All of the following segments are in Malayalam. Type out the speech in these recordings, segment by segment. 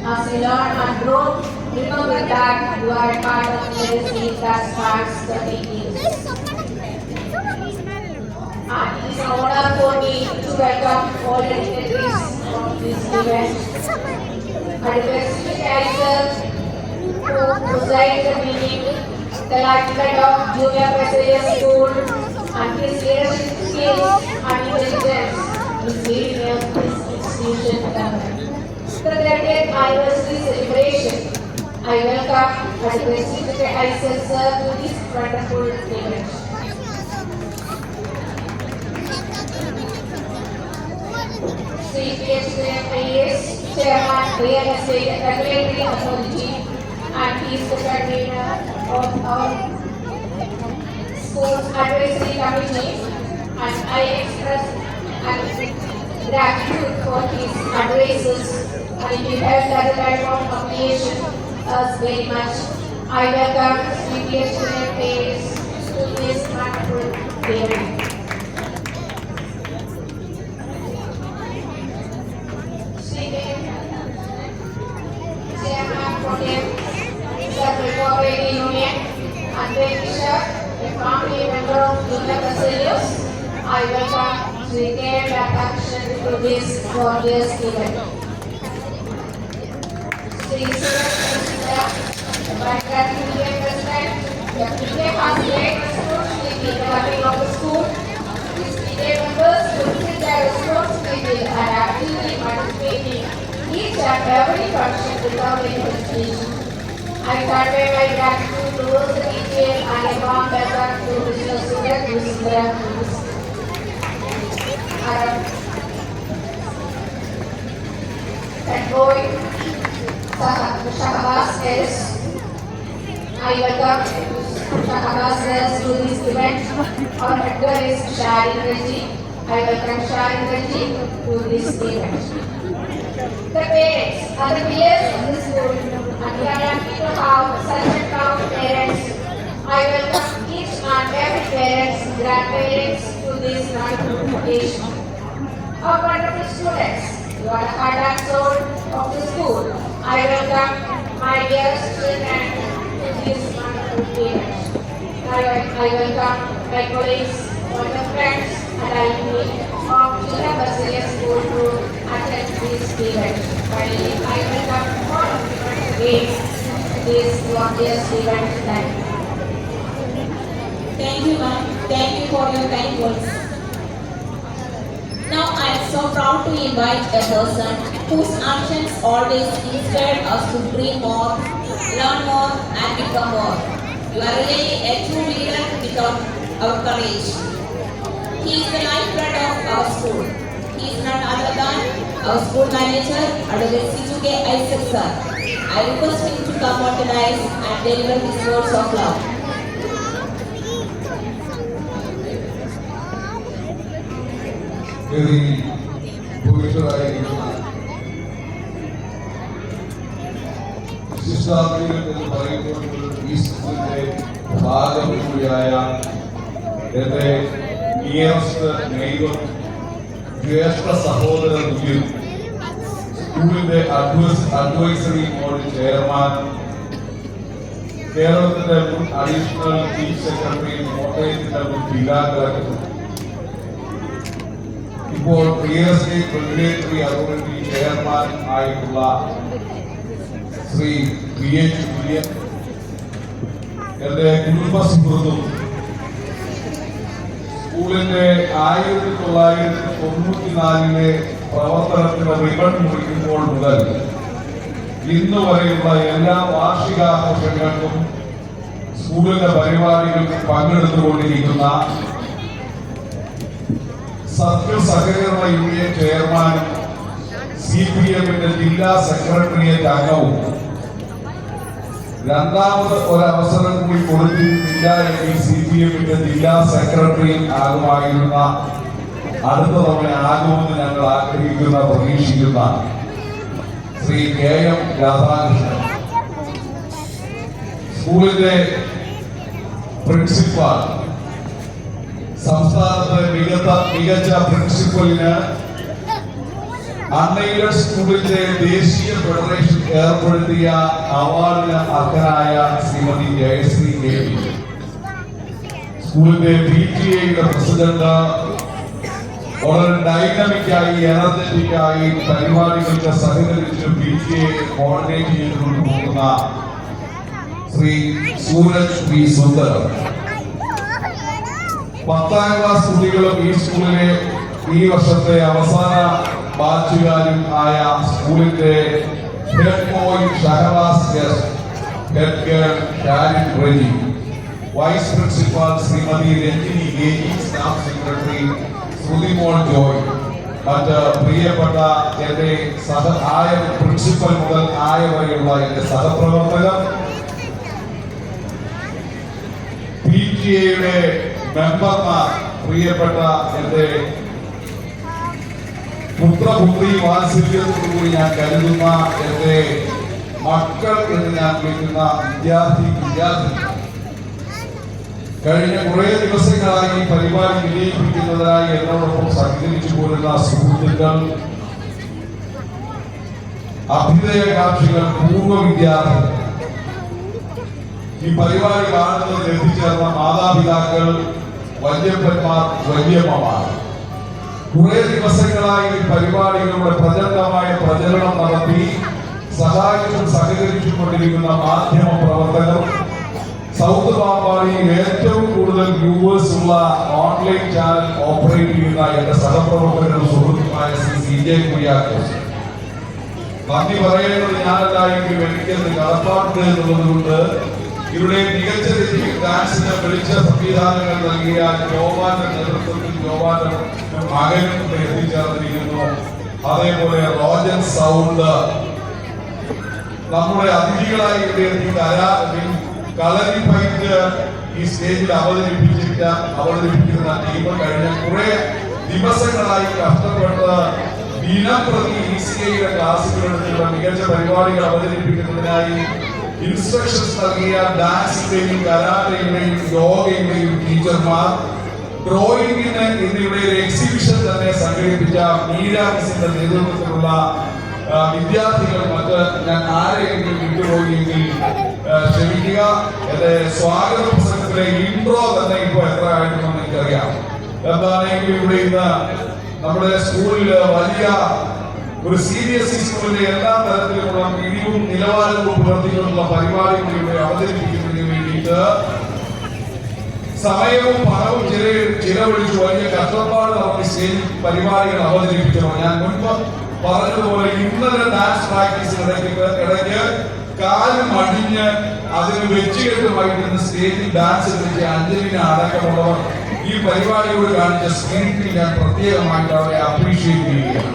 As we learn and grow, remember that you are a part of the legacy that starts the making. And it is an honor for me to welcome all the dignitaries of this event. And the specific characters who preside the meeting, the lieutenant of Junior President School, and his leadership skills and intelligence in leading this institution government. The 30th anniversary celebration, I welcome and specific ISL sir to this wonderful event. CPHCMIS Chairman, Real Estate Regulatory Authority, and he is the convener of our Schools Advisory Committee, and I express gratitude for his advices, and he helped at the time of application us very much. I welcome CPHCMIS to this wonderful event. Cooperative Union, and then Bishop, a family member of Junior Basilius, I welcome Sri K. Ratakshan to this glorious event. Sri Sura, the Bangalore Union President, the PTA has led the school, the developing of the school. These PTA members fulfill their responsibility and actively participating each and every function without any hesitation. I convey my gratitude towards the PTA and a warm welcome to Mr. Surat Yusra. And boy, Shahbaz S. I welcome Shahbaz S to this event. Our header is Sharin Raji. I welcome Sharin Raji to this event. The parents are the pillars of the school, and we are happy to have such a proud parents. I welcome each and every parents, grandparents to this wonderful occasion. Our wonderful students, you are the heart and soul of the school. I welcome my dear children to this wonderful event. I welcome my colleagues, all the friends, and alumni of Junior Basilius School to attend this event. Finally, I welcome all of you again to this glorious event tonight. Thank you, ma'am. Thank you for your kind words. Now I am so proud to invite a person whose actions always inspire us to dream more, learn more, and become more. You are really a true leader without our courage. He is the lifeblood of our school. He is none other than our school manager, Advocate C2K Isaac sir. I request him to come on the dais and deliver his words of love. Very പവിത്രമായിരിക്കുന്ന വിശിഷ്ടാദ്രികൾ എന്ന് പറയുമ്പോൾ ഈ സ്കൂളിന്റെ ഭാഗം കൂടിയായ എന്റെ നിയറസ്റ്റ് നെയ്ബർ ജ്യേഷ്ഠ സഹോദരൻ സ്കൂളിന്റെ അഡ്വൈസറി ബോർഡ് ചെയർമാൻ, കേരളത്തിന്റെ മുൻ അഡീഷണൽ ചീഫ് സെക്രട്ടറി, കോട്ടയത്തിന്റെ മുൻ ജില്ലാ കളക്ടർ, ഇപ്പോൾ real estate regulatory authority chairman ആയിട്ടുള്ള ശ്രീ PH വില്യം, എന്റെ കുടുംബ സുഹൃത്തും സ്കൂളിന്റെ 1994 പ്രവർത്തനത്തിന് റിബൺ മുറിക്കുമ്പോൾ മുതൽ ഇന്ന് വരെയുള്ള എല്ലാ വാർഷികാഘോഷങ്ങൾക്കും സ്കൂളിന്റെ പരിപാടികൾക്ക് പങ്കെടുത്തുകൊണ്ടിരിക്കുന്ന സർക്കിൾ സഹകരണ യൂണിയൻ ചെയർമാനും CPMന്റെ ജില്ലാ സെക്രട്ടേറിയറ്റ് അംഗവും രണ്ടാമത് ഒരവസരം കൂടി കൊടുത്തിട്ടില്ല എങ്കിൽ CPMന്റെ ജില്ലാ സെക്രട്ടറി ആകുമായിരുന്ന, അടുത്ത തവണ ആകുമെന്ന് ഞങ്ങൾ ആഗ്രഹിക്കുന്ന പ്രതീക്ഷിക്കുന്ന ശ്രീ KM രാധാകൃഷ്ണൻ, സ്കൂളിന്റെ പ്രിൻസിപ്പാൾ, സംസ്ഥാനത്തെ മികച്ച പ്രിൻസിപ്പലിന് അൺഎയ്ഡഡ് സ്കൂളിന്റെ ദേശീയ ഫെഡറേഷൻ ഏർപ്പെടുത്തിയ അവാർഡിന് അർഹനായ ശ്രീമതി ജയശ്രീ ദേവി, സ്കൂളിന്റെ PTA പ്രസിഡന്റ്, വളരെ ഡൈനാമിക്കായി എനർജറ്റിക്കായി പരിപാടികൾക്ക് സഹകരിച്ച് PTA കോർഡിനേറ്റ് ചെയ്തുകൊണ്ട് പോകുന്ന ശ്രീ സൂരജ് വി സുന്ദർ, 10ാം ക്ലാസ് കുട്ടികളും ഈ സ്കൂളിലെ ഈ വർഷത്തെ അവസാന ബാച്ചുകാരും ആയ സ്കൂളിന്റെ ഹെഡ് ബോയ് ഷഹബാസ് ഗസ്റ്റ്, head girl Sharin Reji, vice principal Shrimati Ranjini ഗേജി, സ്റ്റാഫ് സെക്രട്ടറി ശ്രുതിമോൾ ജോയ്, മറ്റ് പ്രിയപ്പെട്ട എന്റെ പ്രിൻസിപ്പൽ മുതൽ വരെയുള്ള എന്റെ സഹപ്രവർത്തകർ, PTA മെമ്പർമാർ, പ്രിയപ്പെട്ട എന്റെ പുത്രപുത്രി വാത്സല്യത്തോടുകൂടി ഞാൻ കരുതുന്ന എന്റെ മക്കൾ എന്ന് ഞാൻ വിളിക്കുന്ന വിദ്യാർത്ഥി, കഴിഞ്ഞ കുറെ ദിവസങ്ങളായി ഈ പരിപാടി വിജയിപ്പിക്കുന്നതിനായി എന്നോടൊപ്പം സഹകരിച്ചു പോരുന്ന സുഹൃത്തുക്കൾ, അഭ്യുദയകാംക്ഷികൾ, പൂർവ്വ വിദ്യാർത്ഥികൾ, ഈ പരിപാടി കാണുന്നതിൽ എത്തിച്ചേർന്ന മാതാപിതാക്കൾ, വല്യപ്പന്മാർ, വല്യമ്മമാർ, കുറെ ദിവസങ്ങളായി ഈ പരിപാടികളുടെ പ്രചണ്ഡമായ പ്രചരണം നടത്തി സഹായിച്ചും സഹകരിച്ചും കൊണ്ടിരിക്കുന്ന മാധ്യമ പ്രവർത്തകർ, സൗത്ത് പാമ്പാടിയിൽ ഏറ്റവും കൂടുതൽ വ്യൂവേഴ്സ് ഉള്ള ഓൺലൈൻ ചാനൽ ഓപ്പറേറ്റ് ചെയ്യുന്ന എന്റെ സഹപ്രവർത്തകരും സുഹൃത്തുമായ ശ്രീ CJ കുര്യാക്കോസ്, നന്ദി പറയുന്നത് ഞാനല്ലായെങ്കിലും എനിക്കെന്ന് കടപ്പാടുണ്ട് എന്നുള്ളതുകൊണ്ട് ഇവിടെ മികച്ച രീതിയിൽ ഡാൻസിന് വിളിച്ച സംവിധാനങ്ങൾ നൽകിയ ജോവാന്റെ നേതൃത്വത്തിൽ ജോവാന്റെ മകനും എത്തിച്ചേർന്നിരിക്കുന്നു. അതേപോലെ റോജൻ സൗണ്ട്, നമ്മുടെ അതിഥികളായി ഇവിടെ എത്തി കളരി ഫൈറ്റ് ഈ സ്റ്റേജിൽ അവതരിപ്പിക്കുന്ന ടീം കഴിഞ്ഞ കുറെ ദിവസങ്ങളായി കഷ്ടപ്പെട്ട് ദിനംപ്രതി ECIയുടെ ക്ലാസുകളെടുത്തുള്ള മികച്ച പരിപാടികൾ അവതരിപ്പിക്കുന്നതിനായി ഇൻസ്ട്രക്ഷൻസ് നൽകിയ ഡാൻസിന്റെയും കരാട്ടയുടെയും യോഗയുടെയും ടീച്ചർമാർ, ഡ്രോയിങ്ങിന് എന്നിവിടെ ഒരു എക്സിബിഷൻ തന്നെ സംഘടിപ്പിച്ച മീരാമിസിന്റെ നേതൃത്വത്തിലുള്ള വിദ്യാർത്ഥികൾ, മറ്റ് ഞാൻ ആരെങ്കിലും വിട്ടുപോയെങ്കിൽ ക്ഷമിക്കുക. എന്റെ സ്വാഗത പ്രസംഗത്തിലെ ഇൻട്രോ തന്നെ ഇപ്പൊ എത്ര ആയിട്ടുണ്ടെന്ന് എനിക്കറിയാം. എന്താണെങ്കിലും ഇവിടെ ഇന്ന് നമ്മുടെ സ്കൂളിൽ വലിയ ഒരു CBSE സ്കൂളിന്റെ എല്ലാ തരത്തിലുമുള്ള മികവും നിലവാരവും പുലർത്തിക്കൊണ്ടുള്ള പരിപാടികൾ ഇവിടെ അവതരിപ്പിക്കുന്നതിന് വേണ്ടിയിട്ട് സമയവും പണവും ചിലവഴിച്ച് വലിയ കഷ്ടപ്പാട് നടത്തി സ്റ്റേജ് പരിപാടികൾ അവതരിപ്പിച്ചവർ. ഞാൻ മുൻപ് പറഞ്ഞതുപോലെ ഇന്നലെ ഡാൻസ് പ്രാക്ടീസിനിടയ്ക്ക് കാലും അടിഞ്ഞ് അതിന് വെച്ചുകെട്ടുമായിട്ട് സ്റ്റേജിൽ ഡാൻസ് കളിച്ച അഞ്ജലിനെ അടക്കമുള്ളവർ ഈ പരിപാടിയോട് കാണിച്ച സ്പിരിറ്റിൽ ഞാൻ പ്രത്യേകമായിട്ട് അവരെ അപ്രീഷിയേറ്റ് ചെയ്യുകയാണ്.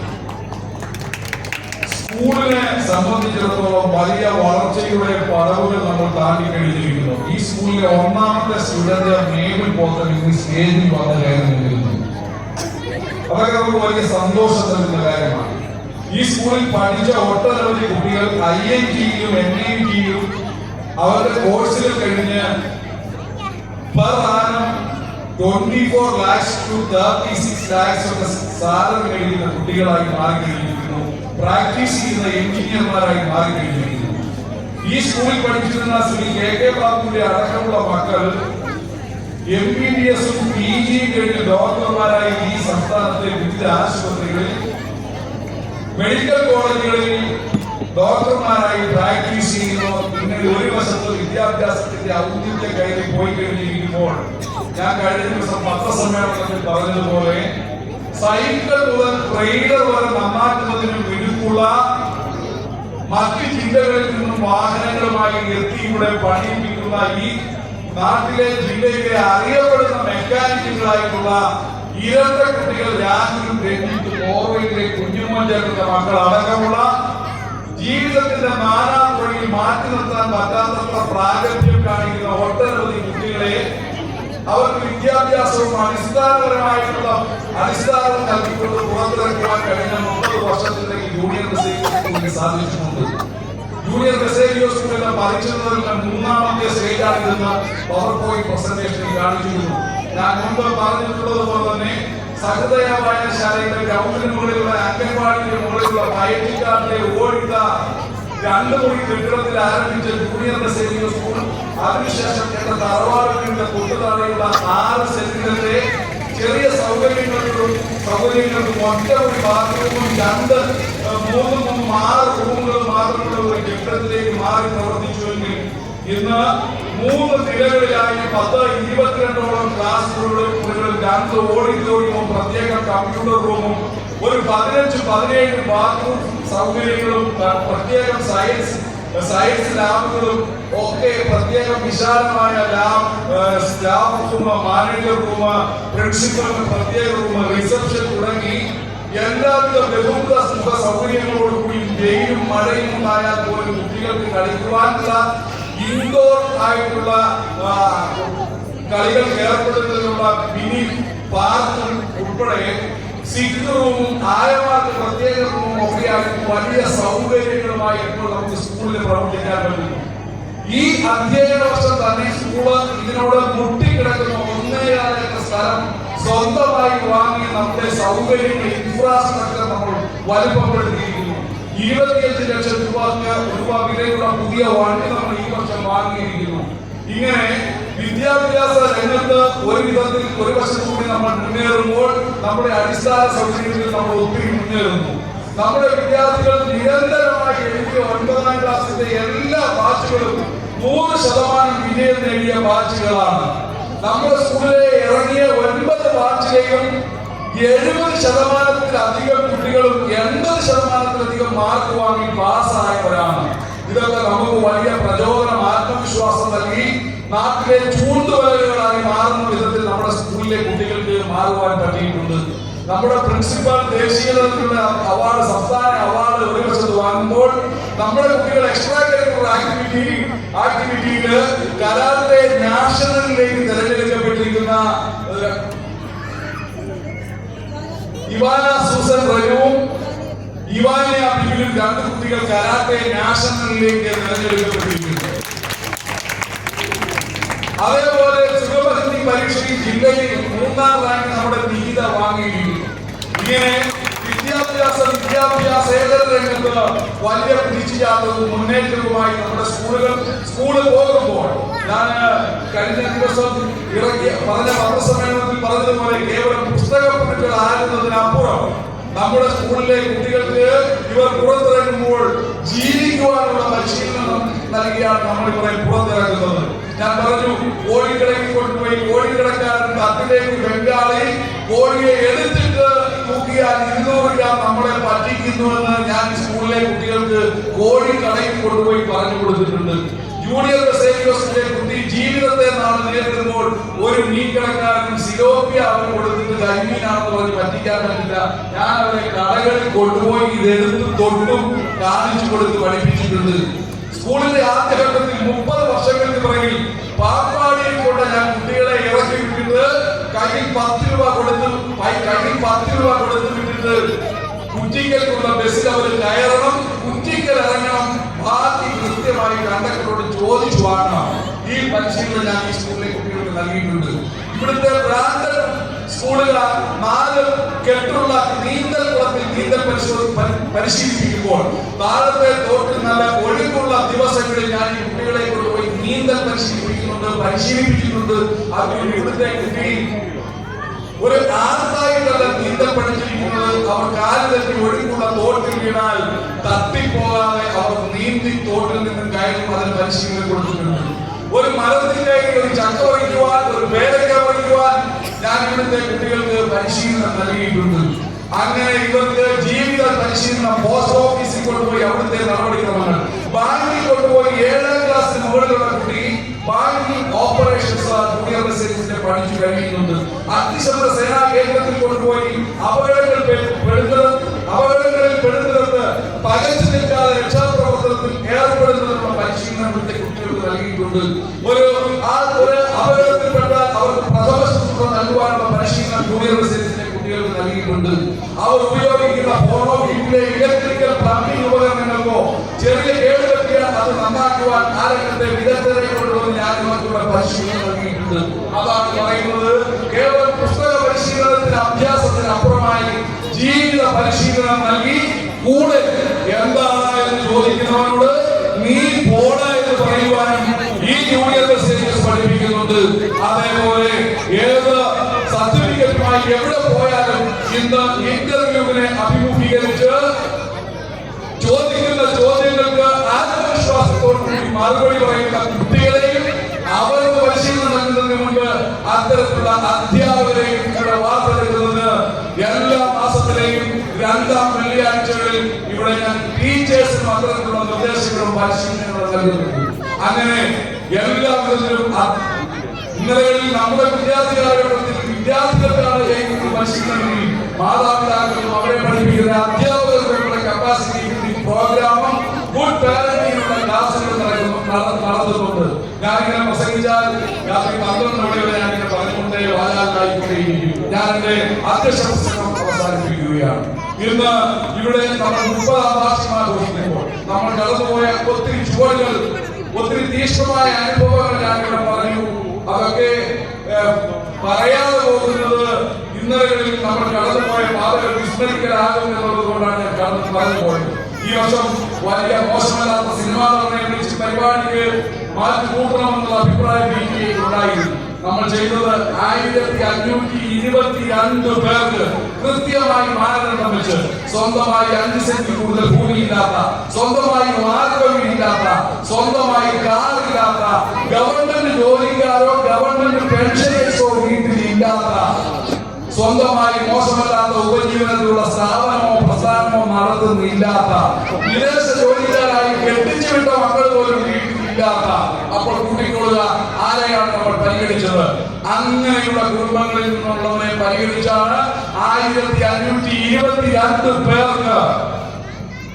സ്കൂളിനെ സംബന്ധിച്ചിടത്തോളം വലിയ വളർച്ചയുടെ പടവുകൾ നമ്മൾ താണ്ടി കഴിഞ്ഞിരിക്കുന്നു. ഈ സ്കൂളിലെ ഒന്നാമത്തെ സ്റ്റുഡന്റ് മേബിൾ പോത്തൻ ഇന്ന് സ്റ്റേജിൽ വന്ന് കയറുന്നിരുന്നു. അതൊക്കെ നമുക്ക് വലിയ സന്തോഷം നൽകുന്ന കാര്യമാണ്. ഈ സ്കൂളിൽ പഠിച്ച ഒട്ടനവധി കുട്ടികൾ IIT-യിലും NIT-യിലും അവരുടെ കോഴ്സുകൾ കഴിഞ്ഞ് per annum 24 lakhs to 36 lakhs ഒക്കെ സാലറി നേടുന്ന കുട്ടികളായി മാറിക്കഴിഞ്ഞിരിക്കുന്നു. പ്രാക്ടീസ് ചെയ്യുന്ന എഞ്ചിനീയർമാരായി മാറിക്കഴിഞ്ഞിരിക്കുന്നു. ഈ സ്കൂളിൽ പഠിച്ചിരുന്ന ശ്രീ KK ബാബുവിന്റെ അടക്കമുള്ള മക്കൾ MBBS-ഉം PG-യും കഴിഞ്ഞ് ഡോക്ടർമാരായി ഈ സംസ്ഥാനത്തെ വിവിധ ആശുപത്രികളിൽ, മെഡിക്കൽ കോളേജുകളിൽ ഡോക്ടർമാരായി പ്രാക്ടീസ് ചെയ്യുന്നു. ഇങ്ങനെ ഒരു വശത്ത് വിദ്യാഭ്യാസത്തിന്റെ ഔദ്യോഗിക കയ്യിൽ പോയി കഴിഞ്ഞിരിക്കുമ്പോൾ ഞാൻ കഴിഞ്ഞ ദിവസം പത്രസമ്മേളനത്തിൽ പറഞ്ഞതുപോലെ സൈക്കിൾ മുതൽ ട്രെയിലർ വരെ നന്നാക്കുന്നതിന് വിരുദ്ധുള്ള മറ്റ് ജില്ലകളിൽ നിന്നും വാഹനങ്ങളുമായി എത്തി ഇവിടെ പണിയിപ്പിക്കുന്ന ഈ നാട്ടിലെ ജില്ലയിലെ അറിയപ്പെടുന്ന മെക്കാനിക്കുകളായിട്ടുള്ള ഇരട്ട കുട്ടികൾ രാഹുലും രഞ്ജിത്തും ഓർവയിലെ കുഞ്ഞുമോൻ ചേർക്കുന്ന മക്കൾ അടക്കമുള്ള ജീവിതത്തിന്റെ നാനാതുറയിൽ മാറ്റി നിർത്താൻ പറ്റാത്തത്ര പ്രാഗൽഭ്യം കാണിക്കുന്ന ഒട്ടനവധി കുട്ടികളെ അവർക്ക് വിദ്യാഭ്യാസവും അടിസ്ഥാനപരമായിട്ടുള്ള അടിസ്ഥാനം നൽകിക്കൊണ്ട് പുറത്തിറക്കുവാൻ കഴിഞ്ഞ 30 വർഷത്തിലേക്ക് ജൂനിയർ ബസേലിയോ സാധിച്ചിട്ടുണ്ട്. ജൂനിയർ ബസേലിയോ സ്കൂളിലെ പരീക്ഷണങ്ങളുടെ 3ാമത്തെ സ്റ്റേജാണിതെന്ന് പവർ പോയിന്റ് പ്രസന്റേഷനിൽ കാണിച്ചിരുന്നു. ഞാൻ മുമ്പ് പറഞ്ഞിട്ടുള്ളത് പോലെ തന്നെ സഹൃദയ വായനശാലയുടെ ഗ്രൗണ്ടിന് മുകളിലുള്ള അംഗൻവാടിയുടെ മുകളിലുള്ള പയറ്റിക്കാട്ടിലെ ഓടിത്ത 2 മുറി കെട്ടിടത്തിൽ ആരംഭിച്ച ജൂനിയർ നഴ്സറി സ്കൂൾ, അതിനുശേഷം എന്റെ തറവാടിന്റെ തൊട്ടുതാഴെയുള്ള 6 സെന്റിലെ ചെറിയ സൗകര്യങ്ങൾക്കും ഒറ്റ ഒരു ബാത്റൂമും 2, 3, 6 റൂമുകളും മാത്രമുള്ള ഒരു കെട്ടിടത്തിലേക്ക് മാറി പ്രവർത്തിച്ചുവെങ്കിൽ ഇന്ന് 3 നിലകളിലായി 10-22ഓളം ക്ലാസ് മുറികളും 2 ഓഡിറ്റോറിയവും പ്രത്യേക കമ്പ്യൂട്ടർ റൂമും ഒരു 15-17 ബാത്റൂം സൗകര്യങ്ങളും പ്രത്യേകം സയൻസ് ലാബുകളും ഒക്കെ പ്രത്യേകം വിശാലമായ സ്റ്റാഫ് റൂം, മാനേജർ റൂം, പ്രിൻസിപ്പലിന് പ്രത്യേക റൂം, റിസപ്ഷൻ തുടങ്ങി എല്ലാവിധ ബഹുമുഖ സുഖ സൗകര്യങ്ങളോടുകൂടി വെയിലും മഴയും ഉണ്ടായാൽ പോലും കുട്ടികൾക്ക് കളിക്കുവാനുള്ള ഇൻഡോർ ആയിട്ടുള്ള കളികൾ ഏർപ്പെടുന്നതിനുള്ള മിനി പാർക്കും ഉൾപ്പെടെ സിറ്റ് റൂമും ആയമാർക്ക് പ്രത്യേക റൂമും ഒക്കെയാണ് വലിയ സൗകര്യങ്ങളുമായി ഇപ്പോൾ നമുക്ക് സ്കൂളിൽ പ്രവർത്തിക്കാൻ പറ്റുന്നു. ഈ അധ്യയന വർഷം തന്നെ സ്കൂള് ഇതിനോട് മുട്ടിക്കിടക്കുന്ന 1.5 ഏക്കർ സ്ഥലം സ്വന്തമായി വാങ്ങി നമ്മുടെ സൗകര്യങ്ങൾ ഇൻഫ്രാസ്ട്രക്ചർ നമ്മൾ വലുപ്പപ്പെടുത്തിയിരിക്കുന്നു. 25 ലക്ഷം രൂപ വിലയുള്ള പുതിയ വണ്ടി നമ്മൾ ഈ വർഷം വാങ്ങിയിരിക്കുന്നു. ഇങ്ങനെ വിദ്യാഭ്യാസ രംഗത്ത് ഒരു വിധത്തിൽ ഒരു വശത്തു കൂടി നമ്മൾ മുന്നേറുമ്പോൾ നമ്മുടെ അടിസ്ഥാന സൗകര്യങ്ങളിൽ നമ്മൾ ഒത്തിരി മുന്നേറുന്നു. നമ്മുടെ വിദ്യാർത്ഥികൾ നിരന്തരമായി എഴുതിയ 9ാം ക്ലാസ്സിന്റെ എല്ലാ ബാച്ചുകളും 100% വിജയം നേടിയ ബാച്ചുകളാണ്. നമ്മുടെ സ്കൂളിലെ ഇറങ്ങിയ 9 ബാച്ചിലെയും 70%-ലധികം കുട്ടികളും 80%-ലധികം മാർക്ക് വാങ്ങി പാസ്സായവരാണ്. ഇതൊക്കെ നമുക്ക് വലിയ പ്രചോദനം, ആത്മവിശ്വാസം നൽകി നാട്ടിലെ ചൂണ്ടുവലകളായി മാറുന്ന വിധത്തിൽ നമ്മുടെ സ്കൂളിലെ കുട്ടികൾക്ക് മാറുവാൻ പറ്റിയിട്ടുണ്ട്. നമ്മുടെ പ്രിൻസിപ്പൽ ദേശീയ തലത്തിലുള്ള അവാർഡ്, സംസ്ഥാന അവാർഡ് ഒരു വശത്ത് വാങ്ങുമ്പോൾ നമ്മുടെ കുട്ടികൾ എക്സ്ട്രാ കരിക്കുലർ ആക്ടിവിറ്റിയിൽ കരാട്ടെ നാഷണലിലേക്ക് തിരഞ്ഞെടുക്കപ്പെട്ടിരിക്കുന്ന ഇവാന സൂസൻ റജുവും ഇവാനിയ ബിബിലും 2 കുട്ടികൾ കരാട്ടെ നാഷണലിലേക്ക് തിരഞ്ഞെടുക്കപ്പെട്ടിരിക്കുന്നു. അതേപോലെ സുഗമഹിന്ദി പരീക്ഷയിൽ ജില്ലയിൽ 3ാം റാങ്ക് നമ്മുടെ നികിത വാങ്ങിയിരിക്കുന്നു. ഇങ്ങനെ വിദ്യാഭ്യാസേതര രംഗത്ത് വലിയ കുതിച്ചുചാട്ടവും മുന്നേറ്റവുമായി നമ്മുടെ സ്കൂള് പോകുമ്പോൾ ഞാൻ കഴിഞ്ഞ ദിവസം പറഞ്ഞ പത്രസമ്മേളനത്തിൽ പറഞ്ഞതുപോലെ കേവലം പുസ്തകപ്പുറ്റുകൾ ആകുന്നതിനപ്പുറം നമ്മുടെ സ്കൂളിലെ കുട്ടികൾക്ക് ഇവർ പുറത്തിറങ്ങുമ്പോൾ ജീവിക്കുവാനുള്ള പരിശീലനം നൽകിയാണ് നമ്മൾ ഇവരെ പുറത്തിറങ്ങുന്നത്. ഞാൻ പറഞ്ഞു, കോഴിക്കടയിൽ കൊണ്ടുപോയി കോഴിക്കടക്കാരൻ തട്ടിലേക്ക് ബംഗാളി കോഴിയെ എടുത്തിട്ട് തൂക്കിയാൽ 200 ഗ്രാം നമ്മളെ പറ്റിക്കുന്നുവെന്ന് ഞാൻ സ്കൂളിലെ കുട്ടികൾക്ക് കോഴിക്കടയിൽ കൊണ്ടുപോയി പറഞ്ഞു കൊടുത്തിട്ടുണ്ട്. ജൂനിയർ ബസേലിയോസിലെ കുട്ടി ജീവിതത്തെ നാളെ നേരിടുമ്പോൾ ഒരു മീൻകടക്കാരനും സിലോപ്പിയ അവർ കൊടുത്തിട്ട് കരിമീനാണെന്ന് പറഞ്ഞ് പറ്റിക്കാൻ പറ്റില്ല. ഞാൻ അവരെ കടകളിൽ കൊണ്ടുപോയി ഇതെടുത്ത് തൊട്ടും കാണിച്ചു കൊടുത്ത് പഠിപ്പിച്ചിട്ടുണ്ട്. സ്കൂളിന്റെ ആദ്യഘട്ടത്തിൽ 30 വർഷങ്ങൾക്ക് പിറകിൽ പാപ്പാടിയിൽ കൊണ്ട് ഞാൻ കുട്ടികളെ ഇറക്കി വിട്ടിട്ട് കയ്യിൽ 10 രൂപ കൊടുത്ത് വിട്ടിട്ട് കുറ്റിക്കൽക്കുള്ള ബസ്സിൽ അവർ കയറണം, കുറ്റിക്കൽ ഇറങ്ങണം, ബാക്കി കൃത്യമായി കണ്ടക്ടറോട് ചോദിച്ചു വാങ്ങണം. ഈ പരിശീലനം ഞാൻ ഈ സ്കൂളിലെ കുട്ടികൾക്ക് നൽകിയിട്ടുണ്ട്. ഇവിടുത്തെ ബ്രാൻഡ് സ്കൂളുകൾ 4 കെട്ടുള്ള നീന്തൽ കുളത്തിൽ നീന്തൽ പരിശീലിപ്പിക്കുമ്പോൾ താഴത്തെ തോട്ടിൽ നല്ല ഒഴുക്കുള്ള ദിവസങ്ങളിൽ ഞാൻ ഈ കുട്ടികളെ കൊണ്ടുപോയി നീന്തൽ പരിശീലിപ്പിക്കുന്നുണ്ട്. അതിൽ ഇവിടുത്തെ കുട്ടി ഒരു ആർത്തായിട്ടല്ല നീന്തൽ പഠിച്ചിരിക്കുന്നത്. അവർ കാല് തെറ്റി ഒഴുക്കുള്ള തോട്ടിൽ വീണാൽ തട്ടിപ്പോകാതെ അവർ നീന്തി തോട്ടിൽ നിന്നും കയറും. അതിന് പരിശീലനം കൊടുത്തിട്ടുണ്ട്. ഒരു മരത്തിന്റെ ഒരു ചക്ക വഹിക്കുവാൻ, ഒരു പേരക്ക വഹിക്കുവാൻ ഞാൻ ഇവിടുത്തെ കുട്ടികൾക്ക് പരിശീലനം നൽകിയിട്ടുണ്ട്. അങ്ങനെ ഇവർക്ക് ജീവിത പരിശീലനം പോസ്റ്റ് ഓഫീസിൽ കൊണ്ടുപോയി അവിടുത്തെ നടപടിക്രമങ്ങൾ, ബാങ്കിൽ കൊണ്ടുപോയി 7ാം ക്ലാസ്സിന് മുകളിലുള്ള കുട്ടി ബാങ്കിങ് ഓപ്പറേഷൻസ് ജൂനിയർ സർവീസിനെ പഠിച്ചു കഴിയുന്നുണ്ട്. അഗ്നിശമന സേനാ കേന്ദ്രത്തിൽ കൊണ്ടുപോയി അപകടങ്ങളിൽ പെടുന്നിടത്ത് പകച്ചു നിൽക്കാതെ രക്ഷാപ്രവർത്തനത്തിൽ ഏർപ്പെടുന്നതിനുള്ള പരിശീലനം ഇവിടുത്തെ കുട്ടികൾക്ക് നൽകിയിട്ടുണ്ട്. ഒരു അപകടത്തിൽപ്പെട്ടാൽ അവർക്ക് പ്രഥമ ശുശ്രൂഷ നൽകുവാനുള്ള പരിശീലനം ജൂനിയർ സർവീസിനെ കുട്ടികൾക്ക് നൽകിയിട്ടുണ്ട്. അവർ ഉപയോഗിക്കുന്ന ഫോണോ വീട്ടിലെ ഇലക്ട്രിക്കൽ പ്ലംബിംഗ് ഉപകരണങ്ങൾക്കോ ചെറിയ കേട് പറ്റിയാൽ അത് നന്നാക്കുവാൻ ആരെങ്കിലും വിദഗ്ധരെ കൊണ്ടുവന്ന് ഞാൻ ഇവർക്കുള്ള പരിശീലനം നൽകിയിട്ടുണ്ട്. അതാണ് പറയുന്നത്, കേവലം പുസ്തക പരിശീലനത്തിന് അഭ്യാസത്തെ ജീവിത പരിശീലനം നൽകി കൂടെ എന്താണ് എന്ന് ചോദിക്കുന്നവരോട് നീ പോട എന്ന് പറയുവാനും ഈ ജൂനിയർ മെസ്സേജസ് പഠിപ്പിക്കുന്നുണ്ട്. അതേപോലെ ഏത് സർട്ടിഫിക്കറ്റുമായി എവിടെ പോയാലും ഇന്ന് ഇന്റർവ്യൂവിനെ അഭിമുഖീകരിച്ച് ചോദിക്കുന്ന ചോദ്യങ്ങൾക്ക് ആത്മവിശ്വാസത്തോടുകൂടി മറുപടി പറയുന്ന കുട്ടികളെയും അവർക്ക് പരിശീലനം നൽകുന്നതിന് മുൻപ് അത്തരത്തിലുള്ള അധ്യാപകരെയും ഇവിടെ വാർത്തെടുക്കുന്നതിന് എല്ലാ മാസത്തിലെയും 2-ാം വെള്ളിയാഴ്ചകളിൽ ഇവിടെ ഞാൻ ടീച്ചേഴ്സിനും അത്തരത്തിലുള്ള നിർദ്ദേശങ്ങളും പരിശീലനങ്ങളും നൽകുന്നുണ്ട്. അങ്ങനെ എല്ലാ വിധത്തിലും ഇന്നലകളിൽ നമ്മുടെ വിദ്യാർത്ഥികൾക്കാണ് പരിശീലനം മാതാപിതാക്കളും അവരെ പഠിപ്പിക്കുന്ന അധ്യാപകർക്കുള്ള കപ്പാസിറ്റി പ്രോഗ്രാമും ഗുഡ് പാരന്റിങ്ങിനുള്ള ക്ലാസുകൾ നടത്തുന്നുണ്ട്. ഞാനിങ്ങനെ പ്രസംഗിച്ചാൽ രാത്രി 12 മണി വരെ ഞാനിങ്ങനെ പറഞ്ഞുകൊണ്ടേ വാചാലായിക്കൊണ്ടേയിരിക്കും. ഞാൻ എന്റെ അധ്യക്ഷ പ്രസംഗം അവസാനിപ്പിക്കുകയാണ്. ഇന്ന് ഇവിടെ നമ്മൾ 30-ാം വാർഷികം ആഘോഷിക്കുമ്പോൾ നമ്മൾ കടന്നുപോയ ഒത്തിരി ചുവടുകൾ, ഒത്തിരി തീക്ഷ്ണമായ അനുഭവങ്ങൾ ഞാനിവിടെ പറഞ്ഞു. അതൊക്കെ പറയാതെ പോകുന്നത് ഇന്നലകളിൽ നമ്മൾ കടന്നുപോയ പാതകൾ വിസ്മരിക്കലാകും എന്നുള്ളത് കൊണ്ടാണ് ഞാൻ പറഞ്ഞു പോയത്. ഈ വർഷം വലിയ മോശമല്ലാത്ത സിനിമാ നിർണ്ണയിച്ച് പരിപാടിക്ക് മാറ്റി കൂട്ടണമെന്നുള്ള അഭിപ്രായം ഉണ്ടായിരുന്നു. നമ്മൾ ചെയ്തത് 1522 പേർക്ക് കൃത്യമായി മാനദണ്ഡം വെച്ച് സ്വന്തമായി 5 സെന്റ് കൂടുതൽ ഭൂമിയില്ലാത്ത, സ്വന്തമായി മാർഗമില്ലാത്ത, സ്വന്തമായി കാറില്ലാത്ത, ഗവൺമെന്റ് ജോലിക്കാരോ ഗവൺമെന്റ് പെൻഷനേഴ്സോ വീട്ടിലില്ലാത്ത, സ്വന്തമായി മോശമല്ലാത്ത ഉപജീവനത്തിലുള്ള സ്ഥാപനമോ പ്രസ്ഥാനമോ നടത്തുന്നില്ലാത്ത, വിദേശ ജോലിക്കാരായി കെട്ടിച്ചു വിട്ട മക്കൾ പോലും വീട്ടിലില്ലാത്ത, അപ്പോൾ കൂട്ടിക്കൊള്ളുക ആരെയാണ് നമ്മൾ പരിഗണിച്ചത്? അങ്ങനെയുള്ള കുടുംബങ്ങളിൽ നിന്നുള്ളവരെ പരിഗണിച്ചാണ് 1522 പേർക്ക്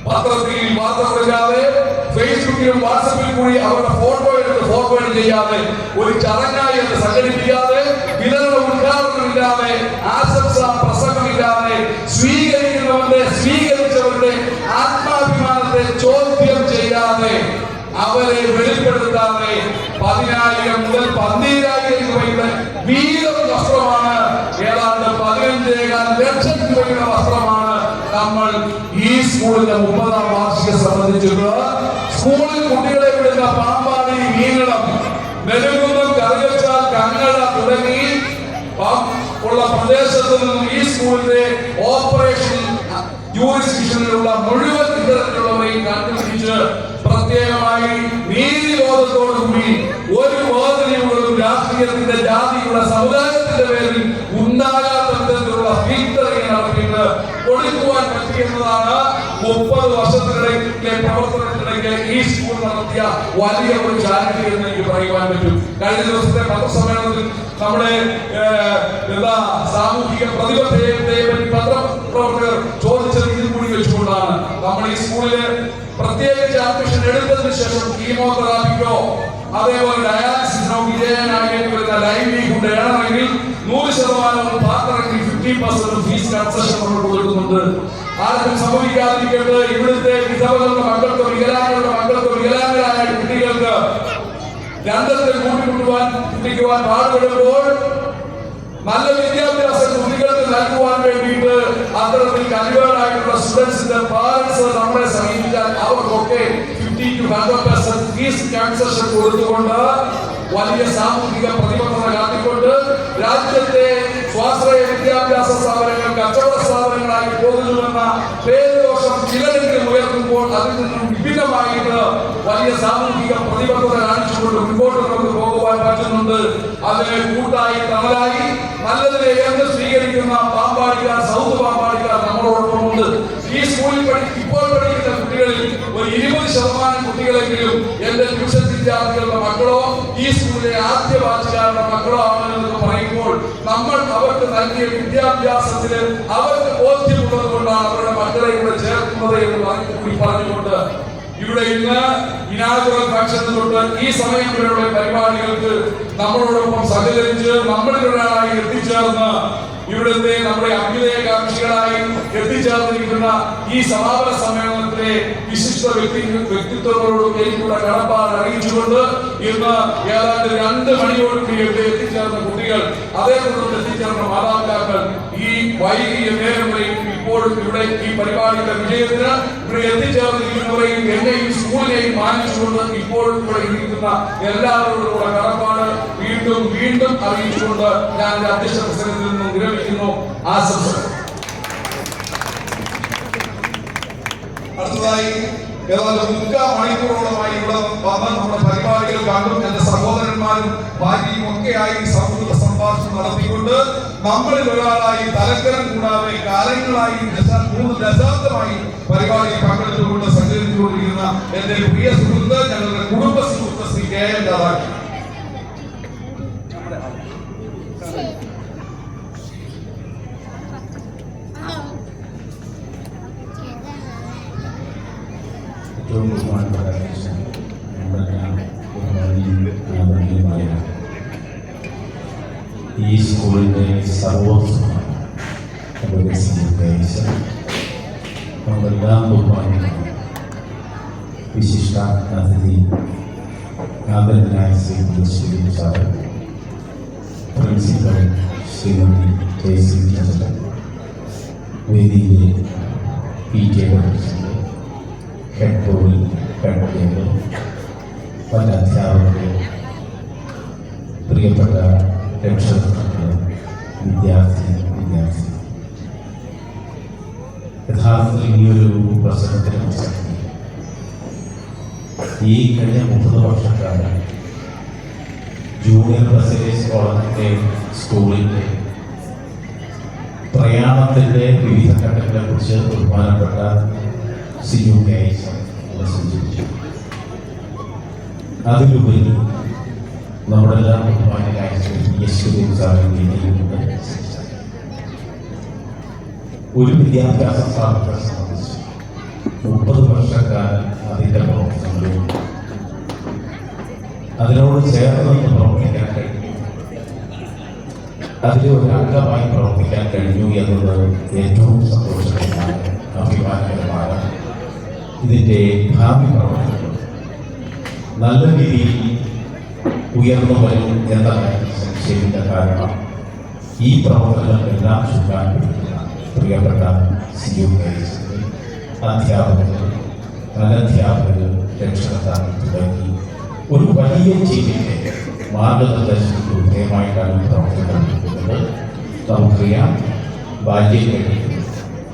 പത്രത്തിൽ വാർത്ത കൊടുക്കാതെ, ഫേസ്ബുക്കിലും വാട്സപ്പിലും കൂടി അവരുടെ ഫോട്ടോ എടുത്ത് ഫോർവേഡ് ചെയ്യാതെ, ഒരു ചടങ്ങായി അത് സംഘടിപ്പിക്കാതെ, വിതരണ ഉദ്ഘാടനമില്ലാതെ, ആശംസാ പ്രസംഗമില്ലാതെ, സ്വീകരിച്ചവരുടെ ആത്മാഭിമാനത്തെ ചോദ്യം ചെയ്യാതെ, അവരെ വെളിപ്പെടുത്താതെ 10,000 മുതൽ 15,000 രൂപയുടെ വീതം വസ്ത്രമാണ്, ഏതാണ്ട് 15.5 ലക്ഷം രൂപയുടെ വസ്ത്രമാണ് നമ്മൾ ഈ സ്കൂളിന്റെ 30-ാം വാർഷികം സംബന്ധിച്ചത്. സ്കൂളിൽ കുട്ടികളെ വിടുന്ന പാമ്പാടി, മീനളം, നെടുകുന്നം, കറുകച്ചാൽ, കങ്ങട തുടങ്ങി ഉള്ള പ്രദേശത്ത് നിന്നും ഈ സ്കൂളിന്റെ ഓപ്പറേഷൻ ജൂറിസ്ഡിക്ഷനിലുള്ള മുഴുവൻ ഇത്തരത്തിലുള്ളവരെയും കണ്ടുപിടിച്ച് പ്രത്യേകമായി നീതിബോധത്തോടുകൂടി ഒരു ബോധനയോടും രാഷ്ട്രീയത്തിന്റെ, ജാതിയുടെ, സമുദായത്തിന്റെ പേരിൽ ഉണ്ടാകാത്ത വിധത്തിലുള്ള ഫിൽട്ടറിംഗ് നടത്തിയിട്ട് കൊടുക്കുവാൻ പറ്റിയെന്നതാണ് 30 വർഷത്തിനിടയിലെ പ്രവർത്തനത്തിനിടയ്ക്ക് ഈ സ്കൂൾ നടത്തിയ വലിയ ഒരു ചാരിറ്റി എന്ന് എനിക്ക് പറയുവാൻ പറ്റും. കഴിഞ്ഞ ദിവസത്തെ പത്രസമ്മേളനത്തിൽ നമ്മുടെ സാമൂഹിക പ്രതിബദ്ധതയെ പറ്റി പത്രപ്രവർത്തകർ ചോദിച്ചത് ഇത് കൂടി വെച്ചുകൊണ്ടാണ്. നമ്മൾ ഈ സ്കൂളില് പ്രത്യേകിച്ച് അഡ്മിഷൻ എടുത്തതിന് ശേഷം കീമോതെറാപ്പിക്കോ അതേപോലെ ഡയാലിസിസിനോ വിധേയനാകേണ്ടി വരുന്ന ലൈവ്ലിഹുഡ് ഏണമെങ്കിൽ 100% പാർട്ണറിന് 50% ഫീസ് കൺസെഷൻ നമ്മൾ കൊടുക്കുന്നുണ്ട്. ആർക്കും സംഭവിക്കാതിരിക്കട്ടെ, ഇവിടുത്തെ വിധവകളുടെ മക്കൾക്ക്, വികലാംഗരുടെ മക്കൾക്ക്, വികലാംഗരായ കുട്ടികൾക്ക് രണ്ടത്തിൽ കൂട്ടിക്കുവാൻ പാടുപെടുമ്പോൾ നല്ല വിദ്യാഭ്യാസം കുട്ടികൾക്ക് നൽകുവാൻ വേണ്ടിയിട്ട് അത്തരത്തിൽ കഴിവുകളായിട്ടുള്ള സ്റ്റുഡൻസിന്റെ പാരന്റ്സ് നമ്മളെ സമീപിച്ചാൽ അവർക്കൊക്കെ 50 to 100% ഫീസ് കൺസെഷൻ കൊടുത്തുകൊണ്ട് വലിയ സാമൂഹിക പ്രതിബദ്ധത കാട്ടിക്കൊണ്ട് രാജ്യത്തെ സ്വാശ്രയ വിദ്യാഭ്യാസ സ്ഥാപനങ്ങൾ കച്ചവട സ്ഥാപനങ്ങളായി പോകുന്നുവെന്ന പേരുദോഷം ചിലരെങ്കിലും ഉയർത്തുമ്പോൾ അതിൽ നിന്നും വിഭിന്നമായിട്ട് വലിയ സാമൂഹിക പ്രതിബദ്ധത കാണിച്ചുകൊണ്ട് മുൻപോട്ട് നമുക്ക് പോകുവാൻ പറ്റുന്നുണ്ട്. അതിനെ കൂട്ടായി തണലായി നല്ലതിനെ ഏത് സ്വീകരിക്കുന്ന പാമ്പാടിക്കാർ, സൗത്ത് പാമ്പാടിക്കാർ നമ്മളോടൊപ്പമുണ്ട്. ഈ സ്കൂളിൽ ഇപ്പോൾ പഠിക്കുന്ന കുട്ടികളിൽ ഒരു 20% കുട്ടികളെങ്കിലും എന്റെ ട്യൂഷൻ വിദ്യാർത്ഥികളുടെ മക്കളോ ഈ സ്കൂളിലെ ആദ്യ ബാച്ചുകാരുടെ മക്കളോ ആണെന്ന് പറയുമ്പോൾ നമ്മൾ അവർക്ക് നൽകിയ വിദ്യാഭ്യാസത്തിന് അവർക്ക് ബോധ്യമുള്ളത് കൊണ്ടാണ് അവരുടെ മക്കളെ ഇവിടെ ചേർക്കുന്നത് എന്ന് പറഞ്ഞുകൊണ്ട് ഇവിടെ ഇന്ന് ഇനാഗുറൽ ഫംഗ്ഷൻ തൊട്ട് ഈ സമയം വരെയുള്ള പരിപാടികൾക്ക് നമ്മളോടൊപ്പം സഹകരിച്ച് നമ്മളിലൊരാളായി എത്തിച്ചേർന്ന് ഇവിടുത്തെ നമ്മുടെ അഭ്യുദയകാംക്ഷികളായി എത്തിച്ചേർന്നിരിക്കുന്ന ഈ സമാപന സമ്മേളനത്തിലെ വിശിഷ്ട വ്യക്തിത്വങ്ങളോടും എനിക്കുള്ള കടപ്പാട് അറിയിച്ചുകൊണ്ട് ഇന്ന് ഏതാണ്ട് 2 മണിയോടുകൂടി ഇവിടെ എത്തിച്ചേർന്ന കുട്ടികൾ, അതേ തുടർന്ന് എത്തിച്ചേർന്ന മാതാപിതാക്കൾ ഈ വൈകിയ നേരം വരെയും ഇപ്പോഴും ഇവിടെ ഈ പരിപാടിയുടെ വിജയത്തിന് ഇവിടെ എത്തിച്ചേർന്നിരിക്കുന്നവരെയും എന്നെയും സ്കൂളിനെയും മാനിച്ചുകൊണ്ട് ഇപ്പോഴും ഇവിടെ ഇരിക്കുന്ന എല്ലാവരോടുള്ള കടപ്പാട് വീണ്ടും വീണ്ടും അറിയിച്ചുകൊണ്ട് ഞാൻ അധ്യക്ഷ പ്രസംഗത്തിൽ നിന്നും വിരമിക്കുന്നു. ആശംസകൾ. അടുത്തതായി ഏതാണ്ട് 3 മണിക്കൂറോളമായി ഇവിടെ വന്ന് നമ്മുടെ പരിപാടികൾ കണ്ടു എന്റെ സഹോദരന്മാരും ഭാര്യയും ഒക്കെയായി സൗഹൃദ സംഭാഷണം നടത്തിക്കൊണ്ട് നമ്മളിൽ ഒരാളായി തലക്കരം കൂടാതെ കാലങ്ങളായി 3 ദശാബ്ദമായി പരിപാടിയിൽ പങ്കെടുത്തുകൊണ്ട് സഞ്ചരിച്ചുകൊണ്ടിരിക്കുന്ന എന്റെ പ്രിയ സുഹൃത്ത്, ഞങ്ങളുടെ കുടുംബ സുഹൃത്ത് ശ്രീ KM രാധാകൃഷ്ണൻ. ഏറ്റവും ബഹുമാനപ്പെട്ട ഈ സ്കൂളിൻ്റെ സർവോത്സവമായ നമ്മളെല്ലാം ബഹുമാനിക്കുന്നു. വിശിഷ്ട അതിഥി ആദരണീയനായ Shri sir, principal Shrimati KC teacher, വേദിയിലെ PTA പ്രസിഡന്റ്, ഹെഡ് ബോർഡിൽ ഹെഡ് പല അധ്യാപകരെ, പ്രിയപ്പെട്ട രക്ഷകർത്താക്കളെ, വിദ്യാർത്ഥി യഥാർത്ഥത്തിൽ ഈ ഒരു പ്രസംഗത്തിന് ഈ കഴിഞ്ഞ 30 വർഷക്കാലം ജൂനിയർ ബസേലിയസ് കോളേജിൻ്റെ സ്കൂളിൻ്റെ പ്രയാണത്തിൻ്റെ വിവിധ ഘട്ടങ്ങളെ കുറിച്ച് ബഹുമാനപ്പെട്ട CUK സൂചിപ്പിച്ചു. അതിലുപരി നമ്മളെല്ലാം ബഹുമാനായ ഒരു വിദ്യാഭ്യാസ സ്ഥാപനത്തെ സംബന്ധിച്ച് 30 വർഷക്കാലം അതിൻ്റെ പ്രവർത്തനങ്ങളും അതിനോട് ചേർന്ന് പ്രവർത്തിക്കാൻ കഴിഞ്ഞു, അതിൽ ഒരു അംഗമായി പ്രവർത്തിക്കാൻ കഴിഞ്ഞു എന്നത് ഏറ്റവും സന്തോഷകരമായ അഭിമാനകരമായ ഇതിൻ്റെ ഭാവി പ്രവർത്തനങ്ങൾ നല്ല രീതിയിൽ ഉയർന്നു വരും എന്ന സംശയമില്ല. കാരണം ഈ പ്രവർത്തനങ്ങളെല്ലാം ചുറ്റാൻ പ്രിയപ്പെട്ട CUK അധ്യാപകർ, അനധ്യാപകർ, രക്ഷകർത്താക്കൾ തുടങ്ങി ഒരു വലിയ ടീമിൻ്റെ മാർഗനിർദ്ദേശങ്ങൾക്ക് വിധേയമായിട്ടാണ് പ്രവർത്തനം. നമുക്കറിയാം, ബാല്യം കഴിഞ്ഞു,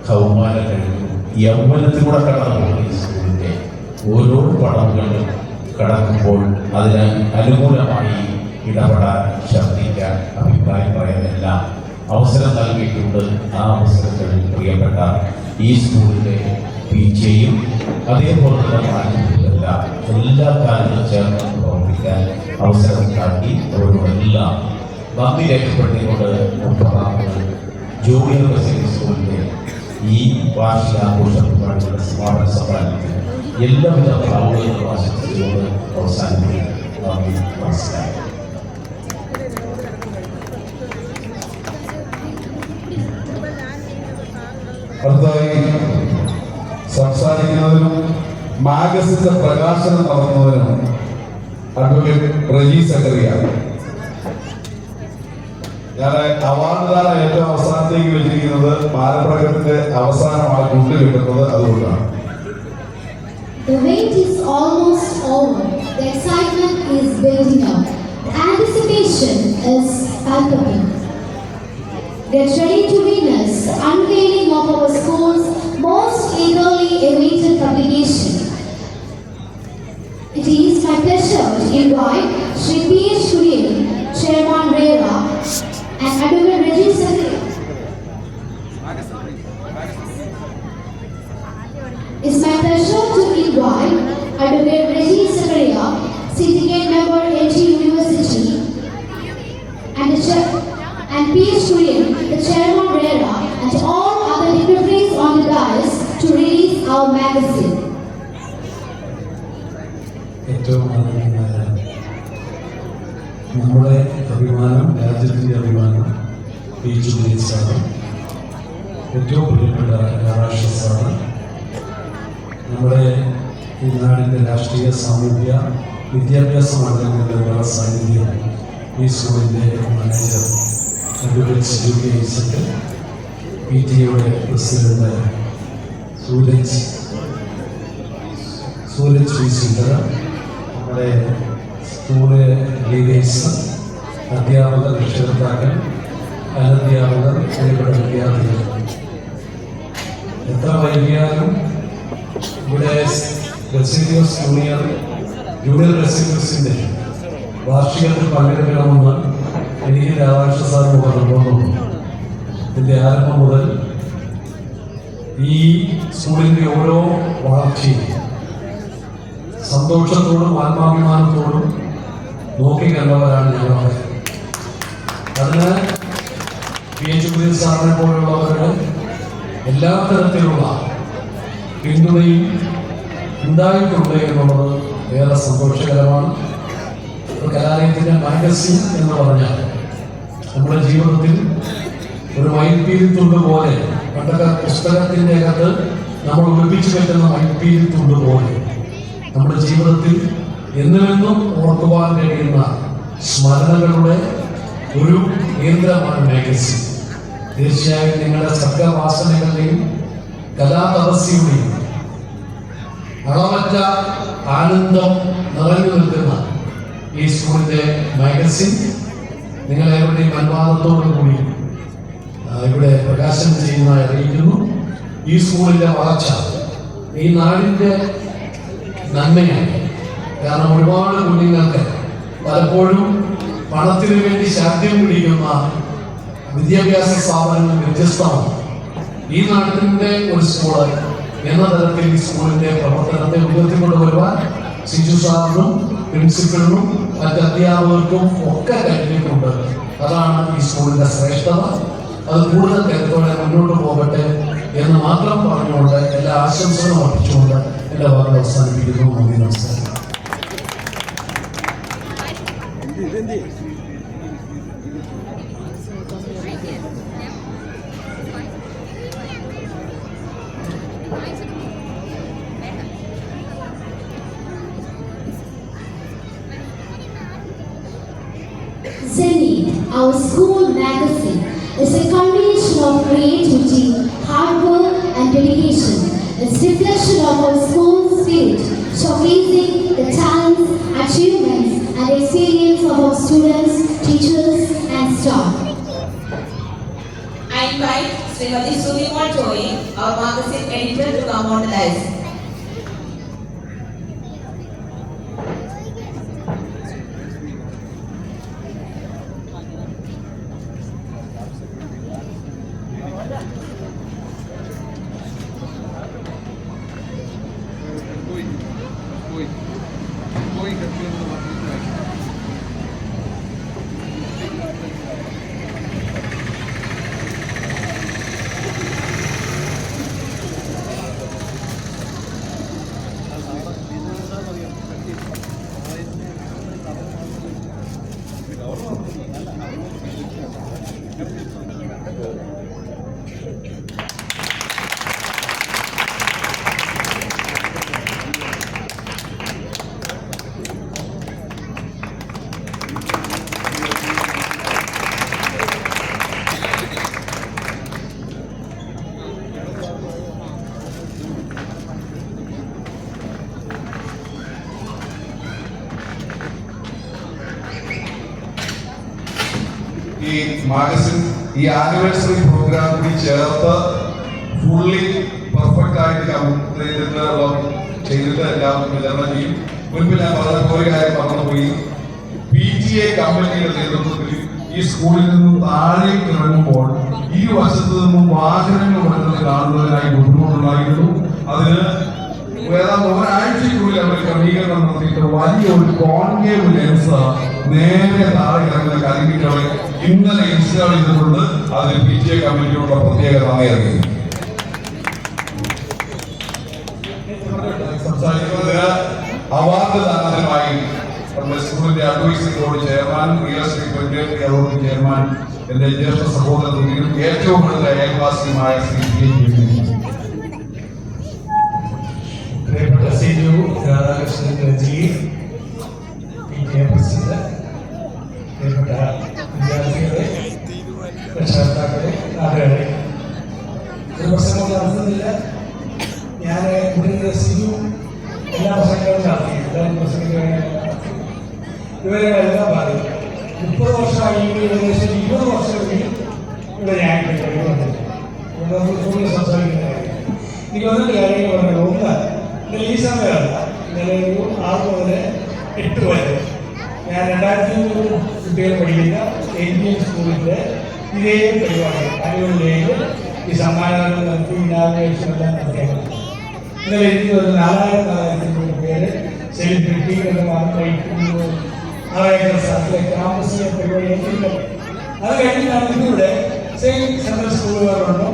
കൗമാരം കഴിഞ്ഞു, യൗവനത്തിലൂടെ കടന്നു ഈ സ്കൂളിൻ്റെ ഓരോ പടവുകളും കടക്കുമ്പോൾ അതിന് അനുകൂലമായി ഇടപെടാൻ, ശബ്ദിക്കാൻ, അഭിപ്രായം പറയാനെല്ലാം അവസരം നൽകിയിട്ടുണ്ട്. ആ അവസരത്തിൽ പ്രിയപ്പെട്ട ഈ സ്കൂളിൻ്റെ PTAയും അതേപോലെ തന്നെ മാനേജ്മെന്റുമെല്ലാം എല്ലാ കാര്യങ്ങളും ചേർന്ന് പ്രവർത്തിക്കാൻ അവസരം ഉണ്ടാക്കി അവരോടെല്ലാം നന്ദി രേഖപ്പെടുത്തിക്കൊണ്ട് 30ാമത് ജൂനിയർ ബസേലിയസ് സ്കൂളിൻ്റെ ഈ വാർഷികാഘോഷ പരിപാടികളുടെ സമാപന സമ്മേളനത്തിൽ എല്ലാവിധ ഭാവുകളും ആശംസിച്ചുകൊണ്ട് അവസാനിപ്പിക്കുന്നു. നന്ദി, നമസ്കാരം. അടുത്തതായി സംസാരിക്കുന്നതിനും മാഗസിന്റെ പ്രകാശനം നടത്തുന്നതിനും അഡ്വക്കേറ്റ് റജി സക്കറിയ. ഞാൻ അവാർഡ് ദാനം ഏറ്റവും അവസാനത്തേക്ക് വെച്ചിരിക്കുന്നത് മാനപ്രകടനത്തിന്റെ അവസാനമായി കൊണ്ടുകിട്ടുന്നത് അതുകൊണ്ടാണ്. The wait is almost over. The excitement is building up. The anticipation is palpable. Get ready to witness the unveiling of our school's most eagerly awaited publication. It is my pleasure to invite Shri P.H. Kurian, Chairman RERA, and Advocate Reggie Sakari. It's my pleasure to invite Advocate Reggie Zakaria, CTK member NT University, and P.H. Kurian, the Chairman RERA, and all other dignitaries on the dais to release our magazine. ഏറ്റവും നമ്മുടെ അഭിമാനം, രാജ്യത്തിൻ്റെ അഭിമാനം PH Kurian സാറ്, ഏറ്റവും പ്രിയപ്പെട്ട രാധാകൃഷ്ണ സാറ്, നമ്മുടെ ഈ നാടിൻ്റെ രാഷ്ട്രീയ, സാമൂഹ്യ, വിദ്യാഭ്യാസ മണ്ഡലങ്ങളുടെ സാന്നിധ്യം ഈ സ്കൂളിൻ്റെ മാനേജർ അഡ്വക്കേറ്റ് ജൂലിയൻസിൻ്റെ PTA president Suraj V Sundara, നമ്മുടെ സ്കൂള് ലീഡേഴ്സ്, അധ്യാപകർ, രക്ഷകർത്താക്കൾ, അനധ്യാപകർ, പ്രിയപ്പെട്ട വിദ്യാർത്ഥികൾ, എത്ര വൈകിയാലും ഇവിടെ റെസിഡ്യൂസ് ജൂനിയർ റെസിഡ്യൂസിൻ്റെ വാർഷികത്തിൽ പങ്കെടുക്കണമെന്ന് എനിക്ക് രാധാകൃഷ്ണ സാർ നിർബന്ധമുണ്ട്. ഇതിൻ്റെ ആരംഭം മുതൽ ഈ സ്കൂളിൻ്റെ ഓരോ വളർച്ചയും സന്തോഷത്തോടും ആത്മാഭിമാനത്തോടും നോക്കിക്കണ്ടവരാണ് ഞങ്ങളൊക്കെ. അതിന് PH കുര്യൻ സാറിനെ പോലുള്ളവരുടെ എല്ലാ തരത്തിലുള്ള പിന്തുണയും ഉണ്ടായിട്ടുണ്ട് എന്നുള്ളത് ഏറെ സന്തോഷകരമാണ്. കലാലയത്തിൻ്റെ മാഗസിൻ എന്ന് പറഞ്ഞാൽ നമ്മുടെ ജീവിതത്തിൽ ഒരു മയിൽപ്പീലിത്തുണ്ട് പോലെ, പണ്ടൊക്കെ പുസ്തകത്തിൻ്റെ അകത്ത് നമ്മൾ ഒളിപ്പിച്ചു വെക്കുന്ന മയിൽപ്പീലിത്തുണ്ട് പോലെ നമ്മുടെ ജീവിതത്തിൽ എന്നുമെന്നും ഓർക്കുവാൻ കഴിയുന്ന സ്മരണകളുടെ ഒരു കേന്ദ്രമാണ് മാഗസിൻ. തീർച്ചയായും നിങ്ങളുടെ സർഗവാസനകളുടെയും കലാതപസ്യയുടെയും അളവറ്റ ആനന്ദം നിറഞ്ഞു നിൽക്കുന്ന ഈ സ്കൂളിൻ്റെ മാഗസിൻ നിങ്ങളെവരുടെയും അനുവാദത്തോടു കൂടി ഇവിടെ പ്രകാശനം ചെയ്യുന്നതായി അറിയിക്കുന്നു. ഈ സ്കൂളിൻ്റെ വളർച്ച ഈ നാടിൻ്റെ നന്മയാണ്. കാരണം ഒരുപാട് കുഞ്ഞുങ്ങൾക്ക് പലപ്പോഴും പണത്തിനു വേണ്ടി ശാഠ്യം പിടിക്കുന്ന വിദ്യാഭ്യാസ സ്ഥാപനങ്ങൾ വ്യത്യസ്തമാണ്. ഈ നാട്ടിൻ്റെ ഒരു സ്കൂള് എന്ന തരത്തിൽ ഈ സ്കൂളിൻ്റെ പ്രവർത്തനത്തെ ഉയർത്തിക്കൊണ്ടുവരുവാൻ സിജു സാറിനും പ്രിൻസിപ്പലിനും മറ്റ് അധ്യാപകർക്കും ഒക്കെ കഴിഞ്ഞിട്ടുണ്ട്. അതാണ് ഈ സ്കൂളിൻ്റെ ശ്രേഷ്ഠത. അത് കൂടുതൽ കരുത്തോടെ മുന്നോട്ട് പോകട്ടെ എന്ന് മാത്രം പറഞ്ഞുകൊണ്ട് എല്ലാ ആശംസകളും അർപ്പിച്ചുകൊണ്ട് എൻ്റെ വാക്കുകൾ അവസാനിപ്പിക്കുന്നു. നന്ദി, നമസ്കാരം. Zenith, our school magazine, is a combination of creativity, hard work and dedication. It's a reflection of our school spirit, showcasing the talents, achievements and experience of our students, teachers and staff. I invite Srimati Sudhimar Joy, our magazine editor, to come on the dais. ഈ മാഗസിൻ ഈ ആനിവേഴ്സറി പ്രോഗ്രാം കൂടി ചേർത്ത് ഫുള്ളി പെർഫെക്റ്റ് ആയിട്ട് ചെയ്തിട്ട് എല്ലാവർക്കും വിതരണം ചെയ്യും. മുൻപ് ഞാൻ പറഞ്ഞ ഒരു കാര്യം മറന്നുപോയി. PTA കമ്പനിയുടെ നേതൃത്വത്തിൽ ഈ സ്കൂളിൽ നിന്നും താഴേക്ക് ഇറങ്ങുമ്പോൾ ഈ വശത്ത് നിന്നും വാഹനങ്ങൾ വരുന്നത് കാണുന്നതിനായി ബുദ്ധിമുട്ടുണ്ടായിരുന്നു. അതിന് ഏതാണ്ട് ഒരാഴ്ചയ്ക്കുള്ളിൽ അവർ ക്രമീകരണം നടത്തിയിട്ട് വലിയൊരു കോൺകേവ് ലെൻസ് നേരെ താഴെ ഇറങ്ങുന്ന കരിമീറ്ററെ ഇന്നലെ ഇൻസ്റ്റാൾ ചെയ്തിട്ടുണ്ട്. അതിന് PTA കമ്മിറ്റിയോടുള്ള പ്രത്യേക നന്ദി അറിയിക്കുന്നു. സംസാരിക്കുന്നതിന് അവാർഡ് ദാനമായി നമ്മുടെ സ്കൂളിന്റെ advisory board chairman, real estate regulatory authority chairman, എന്റെ ജ്യേഷ്ഠ സഹോദരനും ഏറ്റവും കൂടുതൽ അയൽവാസിയുമായ ശ്രീ പ്രിയപ്പെട്ട സിജു രാധാകൃഷ്ണൻ ജി, രക്ഷകർത്താക്കളെ, നാട്ടുകാരെ, ഒരു പ്രസംഗം നടത്തുന്നില്ല. ഞാൻ ഇവിടെ സിജു എല്ലാ പ്രസംഗങ്ങളും നടത്തി, എല്ലാവരും പ്രസംഗിക്കുകയാണ്. ഇവരെല്ലാം പറയും 30 വർഷമായി, ഏകദേശം 20 വർഷം ഇവിടെ ഞാൻ സംസാരിക്കുന്ന കാര്യം എനിക്ക് വന്നിട്ട് കാര്യങ്ങൾ പറഞ്ഞത്. ഒന്ന്, ഇന്നലെ ഈ സമയമല്ല, ഇന്നലെ ഒരു 6 മുതൽ 8 വരെ ഞാൻ 2003 കുട്ടികൾ പഠിക്കുന്ന എൻജിഎം സ്കൂളിൻ്റെ ഇതേ പരിപാടി ആനുവൽ ഡേയിൽ ഈ സമ്മാനങ്ങൾ നടത്തി ഇനാഗ്രേഷൻ എല്ലാം നടത്തിയാണ്. ഇന്നലെ എനിക്ക് ഒരു 4000 പേര് സെലിബ്രിറ്റി സ്ഥലത്തിലെ ക്യാമ്പസിലെ പരിപാടി ഏറ്റിട്ടുണ്ട്. അത് കഴിഞ്ഞിട്ടാണ് ഇന്നിവിടെ സെയിം സെൻട്രൽ സ്കൂളുകാരുണ്ടോ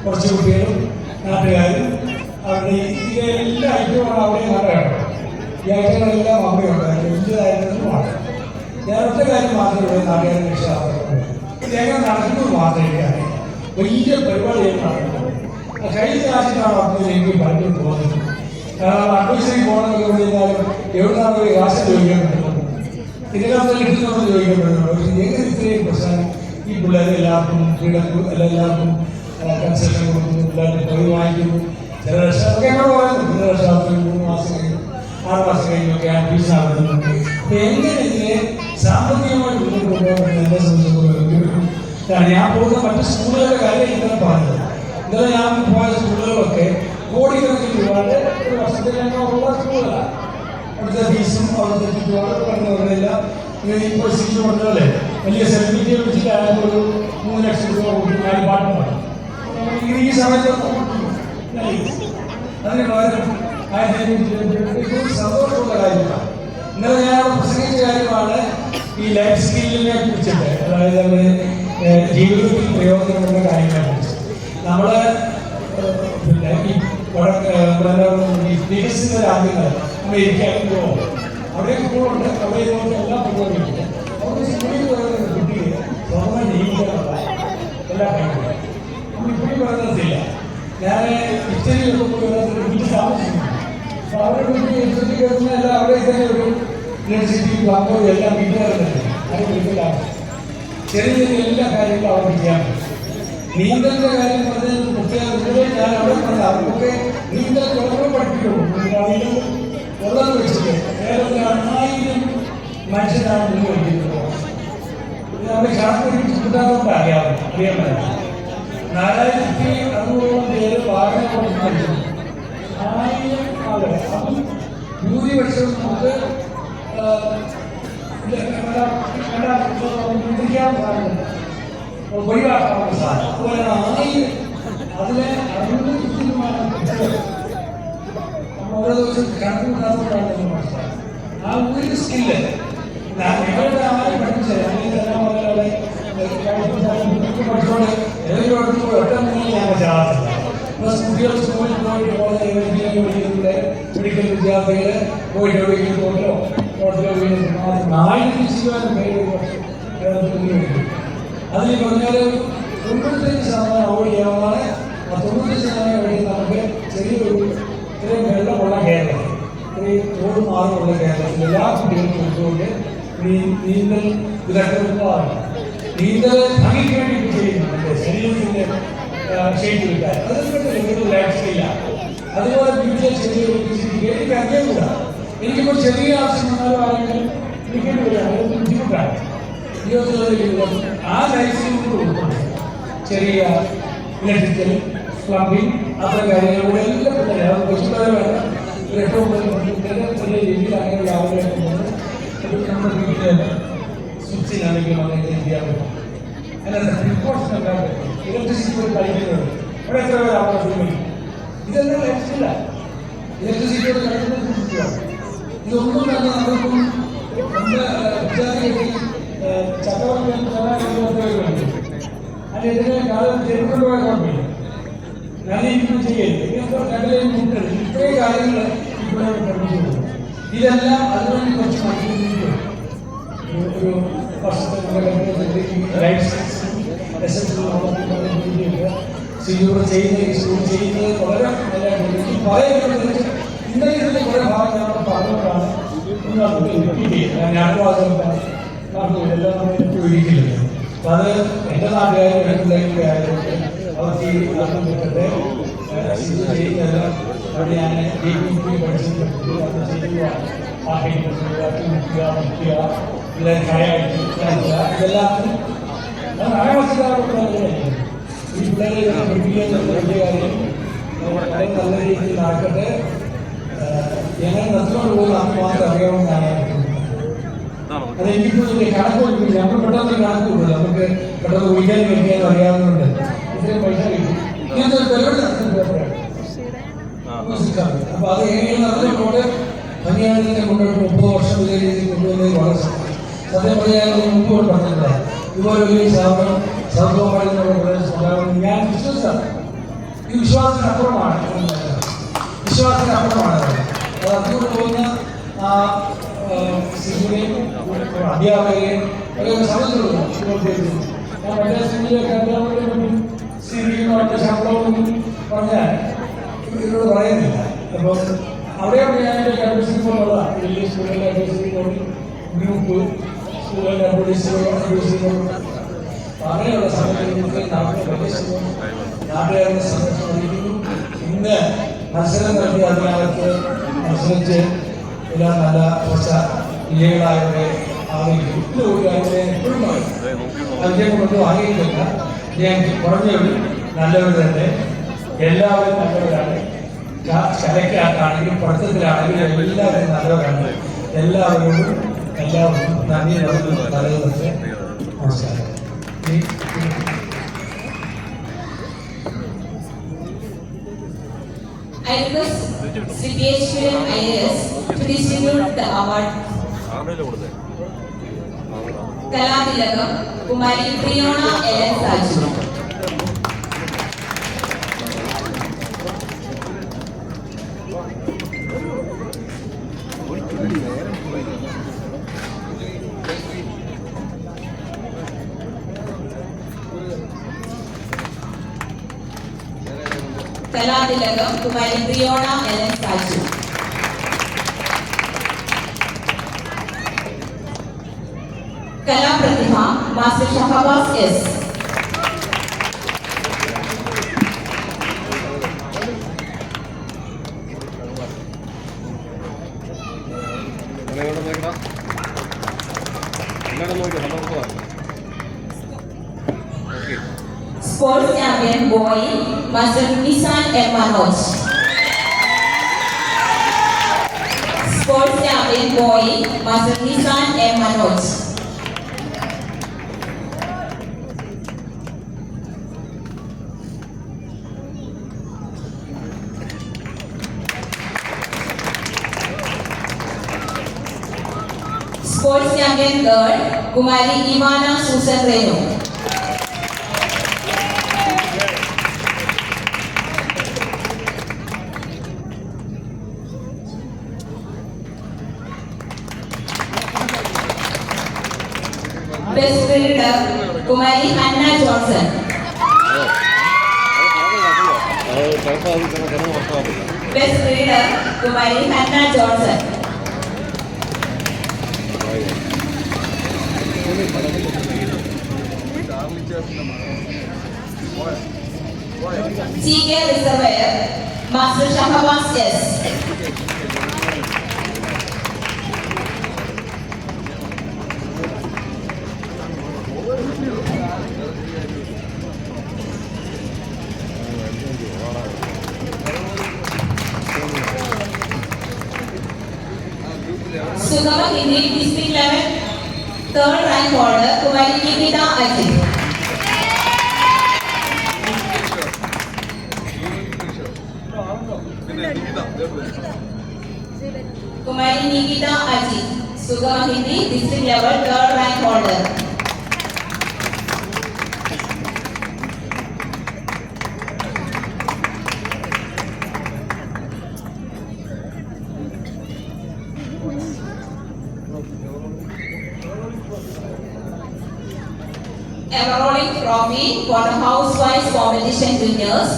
കുറച്ച് കുട്ടികളും നാട്ടുകാരും അവരുടെ ഇതിലെല്ലാ ഐറ്റമാണ് അവിടെ നാട്ടുകാരുണ്ട്. ഈ ഐറ്റങ്ങളെല്ലാം അവിടെയുണ്ട്. വലിയതായിരുന്നു മാത്രം ഞാൻ ഒറ്റ കാര്യം മാത്രമേ ഇവിടെ നാട്ടുകാരെ രക്ഷാർത്തുള്ളൂ. ഇതെങ്ങനെ നടക്കുന്നത് മാത്രമേ അറിയാം. വലിയ പരിപാടികൾ നടക്കുന്നത് കഴിഞ്ഞ ആഴ്ചയാണ് പറഞ്ഞത്. എനിക്ക് പലരും തോന്നുന്നു. കാരണം അഡ്വൈസറി പോകണമെന്ന് പറഞ്ഞാലും എവിടുന്നാണ് ഒരു കാശ് ചോദിക്കാൻ പറ്റുന്നത്, ഇതിനകത്ത് കിട്ടുന്നതെന്ന് ചോദിക്കാൻ പറ്റുന്നുള്ളൂ. എങ്ങനെ ഇത്രയും പ്രശ്നം ഈ പിള്ളേരെ എല്ലാവർക്കും ഫ്രീഡം എല്ലാവർക്കും കൺസെഷൻ കൊടുക്കുന്നു, പിള്ളേർക്ക് തൊഴിൽ വാങ്ങിക്കുന്നു. ചില രക്ഷാർക്ക് എന്നോട് പറയുന്നു, ചില രക്ഷാർക്ക് 3 മാസം കഴിഞ്ഞു 6 മാസം കഴിഞ്ഞൊക്കെ ഫീസ് നടത്തുന്നുണ്ട്. അപ്പൊ എങ്ങനെ ഇതിനെ സാമ്പത്തികമായിട്ട് മുന്നോട്ട് കൊണ്ടുപോകാൻ എന്നെ സംബന്ധിച്ചിടത്തോളം ഞാൻ പോകുന്ന മറ്റു സ്കൂളുകളുടെ കാര്യം ഇന്നലെ പറഞ്ഞത്. ഇന്നലെ ഞാൻ പോയ സ്കൂളുകളൊക്കെ കോടിക്കണക്കിന് രൂപയുടെ ഒരു വർഷത്തിലുള്ള സ്കൂളുകളാണ്. അവിടുത്തെ ഫീസും അവിടുത്തെ ചുറ്റുപാടും പറഞ്ഞില്ല. ഇപ്പോൾ സീറ്റ് പറഞ്ഞല്ലേ വലിയ സെലിബ്രിറ്റിയെ വെച്ചിട്ടായാലും ഒരു 3 ലക്ഷം രൂപ കൊടുക്കും 4 പാട്ട് പാടും. ഈ സമയത്ത് അതിന് പകരം 1500 സന്തോഷമുള്ള കാര്യമാണ്. ഇന്നലെ ഞാൻ പ്രസംഗിച്ച കാര്യമാണ് ഈ ലൈഫ് സ്കില്ലിനെ കുറിച്ചിട്ട്, അതായത് നമ്മുടെ ജീവിതത്തിൽ പ്രയോജനമുള്ള കാര്യങ്ങളെ കുറിച്ച്. നമ്മുടെ ഈ വികസിത രാജ്യങ്ങൾ അമേരിക്ക, അവിടെ പോകുന്നുണ്ട്. അവിടെ എല്ലാ പുരോഗമില്ല. അവിടെ സ്കൂളിൽ പറയുന്ന കുട്ടിയെ സ്വന്തം ജീവിക്കാനുള്ള എല്ലാ കാര്യങ്ങളും നമ്മൾ ഇപ്പോഴും പറയുന്നില്ല. ഞാൻ ഇറ്റലിയിലൊക്കെ പോയി വീട്ടിൽ താമസിക്കുന്നു. അപ്പോൾ അവരുടെ വീട്ടിൽ ഇറ്റലി കയറുന്ന എല്ലാം അവിടെ തന്നെ ഒരു യൂണിവേഴ്സിറ്റി വാങ്ങുമ്പോൾ എല്ലാം വീട്ടുകാരുണ്ട്. അത് വീട്ടിലാണ് ചെറിയ ചെറിയ എല്ലാ കാര്യങ്ങളും അവിടെ ചെയ്യാൻ പറ്റും. നീന്തലിൻ്റെ കാര്യം പറഞ്ഞത് പ്രത്യേക ഞാൻ അവിടെ പറഞ്ഞത് അവർക്കൊക്കെ നീന്തൽ കുറവ് പഠിപ്പിക്കുള്ളൂ. ഉള്ളത് വെച്ചിട്ട് കേരളത്തിൽ 1000 മനുഷ്യരാണ് മുന്നിൽ വയ്ക്കുന്നത്. നമ്മുടെ കണക്ക് കിട്ടാത്തതുകൊണ്ട് അറിയാൻ പറ്റില്ല. 4600 പേര് വാഹനം കൊണ്ട് പഠിച്ചു. 1000 ആളുകൾ, അതും ഭൂരിപക്ഷം നമുക്ക് ചിന്തിക്കാൻ സാധിക്കും, ഒഴിവാക്കാവുന്ന സാധനം. അതുപോലെ 1000 അതിലെ 600 കുട്ടികൾ ഓരോ ദിവസം കണക്കുകൂട്ടാത്തവരാണെന്ന് മനസ്സിലാക്കി. ആ ഒരു സ്കില്ല് ഞങ്ങളുടെ ആരും പഠിപ്പിച്ചത് പഠിച്ചോണ്ട് ഏതൊരു പഠിച്ചു ഒറ്റ മുന്നിൽ ഞാൻ ചേർത്തില്ല. പ്ലസ് കുട്ടികൾ സ്കൂളിൽ പോയിട്ട് മെഡിക്കൽ വിദ്യാർത്ഥികൾ പോയിട്ട് എവിടെയെങ്കിലും തോന്നിയോ ടോട്ടിലോ 4 ശതമാനം പേര് കേരളത്തിൽ. അതിൽ പറഞ്ഞാൽ 95% അവോയ്ഡ് ചെയ്യാവുന്നതാണ്. ആ 95% വഴി നമുക്ക് ചെറിയൊരു ഇത്രയും വെള്ളമുള്ള കേരളം, ഇത്രയും തോടും മാറുമുള്ള കേരളത്തിൽ എല്ലാ കുട്ടികളും കൊടുത്തുകൊണ്ട് നീന്തൽ വിദഗ്ധമാണ്. നീന്തൽ ഭംഗിക്ക് വേണ്ടി ചെയ്യുന്നുണ്ട്, ശരീരത്തിൻ്റെ ഷേപ്പ് കിട്ടാൻ. അതൊക്കെ ലൈഫ് സ്കില്ലാണ്. അതുപോലെ വീട്ടിലെ ചെറിയ എനിക്ക് അറിയാമില്ല. എനിക്കിപ്പോൾ ചെറിയ ആവശ്യം വന്നാലും ആരെങ്കിലും ക്രിക്കറ്റ് വരികയാണ്, അത് ബുദ്ധിമുട്ടാണ്. 20 ആ ലൈഫ് സ്കിൽ കൊടുക്കണം. ചെറിയ ഇലക്ട്രിക്കൽ, പ്ലംബിംഗ്, അത്തരം കാര്യങ്ങളിലൂടെ എല്ലാ പിള്ളേരും അത് കൊച്ചുപിള്ളേരെ വേണം. ഒരു 8-9 ചെറിയ രീതിയിൽ അങ്ങനെ രാവിലെ നമ്മുടെ വീട്ടിൽ സ്വിച്ചിനാണെങ്കിലും അങ്ങനെ ചെയ്യാൻ പറ്റും. അല്ലാതെ പ്രിക്കോഷൻ എല്ലാം പറ്റും. ഇലക്ട്രിസിറ്റി പോയി കളിക്കുന്നത് അവിടെ എത്ര പേര് അവിടെ ഉപയോഗിക്കും. ഇതെല്ലാം ലൈഫ് സ്കില്ലാണ്. ഇലക്ട്രിസിറ്റിയോട് കളിക്കുന്നത് സൂക്ഷിക്കുകയാണ്. ഇതൊന്നും തന്നെ നമ്മൾക്കും നമ്മുടെ വിദ്യാർത്ഥികൾ ചക്രവർത്തി അതിനെതിരെ കാലം ചെറുക്കൊണ്ട് പോയ കുഴപ്പമില്ല. ഞാനിരിക്കും ചെയ്യരുത്. കടലയും മുട്ടരുത്. ഇത്രയും കാര്യങ്ങൾ ഇവിടെ പഠിപ്പിച്ചു കൊടുക്കും. ഇതെല്ലാം അതുവേണ്ടി കുറച്ച് മാറ്റിക്കൊണ്ടിരിക്കും. ഒരു വർഷത്തെ ലൈഫ് സിജൂടെ ചെയ്യുന്ന ഈ സ്കൂൾ ചെയ്യുന്നത് വളരെ നല്ലതായിട്ട് പറയുന്നത്. ഇന്നലെ ഇതിൻ്റെ കുറേ ഭാഗം ഞങ്ങൾ പറഞ്ഞുകൊണ്ടാണ് ഞാനും ആഗ്രഹം എല്ലാം ഒരിക്കലും അപ്പം അത് എൻ്റെ നാട്ടുകാരും വീട്ടിലേക്ക് ആയതുകൊണ്ട് അവർക്ക് ഈ അർത്ഥം കിട്ടട്ടെ ചെയ്യുന്നതെല്ലാം അവിടെ ഞാൻ പഠിച്ചിട്ടുണ്ട് അത് ചെയ്യുക മുക്കുക ഇല്ല ഇതെല്ലാം ഈ പിള്ളേരെ പഠിപ്പിക്കാൻ വലിയ കാര്യം നല്ല രീതിയിൽ നടക്കട്ടെ. എങ്ങനെ നടത്തുകൊണ്ട് പോകുന്ന അത് മാത്രം അറിയാവുന്നതാണ്. അതെനിക്കിപ്പോൾ കണക്ക് കൊടുക്കില്ല, നമ്മൾ പെട്ടെന്ന് കണക്ക് കൊടുക്കില്ല, നമുക്ക് പെട്ടെന്ന് കുടിക്കാനും കഴിക്കാനും അറിയാവുന്നുണ്ട്. ഇത്രയും പൈസ കിട്ടും ഇങ്ങനത്തെ ഒരു പരിപാടി നടത്തുന്നത്. അപ്പൊ അത് എങ്ങനെ നടന്നുകൊണ്ട് ഭംഗിയായിട്ട് കൊണ്ടുപോയി 30 വർഷം ഇതേ രീതിയിൽ കൊണ്ടുവന്നത് വളരെ സത്യം പറയാൻ മുമ്പ് പറഞ്ഞില്ല. ഇതുപോലെ വലിയ സ്ഥാപനം സർവ്വമാണെന്ന് ഞാൻ വിശ്വസിച്ചാണ്. ഈ വിശ്വാസത്തിനപ്പുറമാണ് അത് അതുകൊണ്ട് പോകുന്ന ആ ശിശുവിനെയും അധ്യാപകരെയും ഒക്കെ സംബന്ധിച്ചുള്ളൂ. ഞാൻ മറ്റേ സ്കൂളിലൊക്കെ അധ്യാപകരെ സ്ഥിതിക്കുന്നവരുടെ ശമ്പളമൊന്നും പറഞ്ഞാൽ ഇവരോട് പറയുന്നില്ല. അപ്പം അവിടെയാണ് ഞാൻ എൻ്റെ ക്യാമ്പസിൽ പോലുള്ള വലിയ സ്കൂളിലെ ഗ്രൂപ്പ് സ്കൂളിലെ അങ്ങനെയുള്ള സമയത്ത് നാട്ടുകാരുടെ സംരക്ഷണം ഇന്ന് മത്സരം നടത്തി അതിനകത്ത് മത്സരിച്ച് എല്ലാം നല്ല കുറച്ച് വിജയികളായവരെ ആഗ്രഹിക്കും. ഇതുകൂടി അവരെ എപ്പോഴും അദ്ദേഹം കൊണ്ടും ആഗ്രഹിക്കില്ല. ഞാൻ പറഞ്ഞവർ നല്ലവർ തന്നെ, എല്ലാവരും നല്ലവരാണ്. കലയ്ക്കകത്താണെങ്കിലും പഠിത്തത്തിലാണെങ്കിലും എല്ലാവരും നല്ലവരാണ്. എല്ലാവരോടും നന്ദി നല്ലതൊക്കെ. നമസ്കാരം. I request CPHM IAS to distribute the award. Kalatilakam Kumari Priyona Ellen Saju. Kalatilakam Kumari Priyona Ellen Saju. Kala Pratibha Master Shahbaz S. Sports champion boy Master Nissan M. Manoj. Sports champion boy Master Nissan M. Manoj. Sports champion girl Kumari Ivana Susan Renu. Best reader Kumari Hannah Johnson. Best reader Kumari Hannah Johnson. CK Reservoir Master Shahbaz S. Sugama Hindi District Level 3rd rank holder Kumari Nikita Ajit. Kumari Nikita Ajit, Sugama Hindi District Level 3rd rank holder. Awarding trophy for the house-wise competition winners.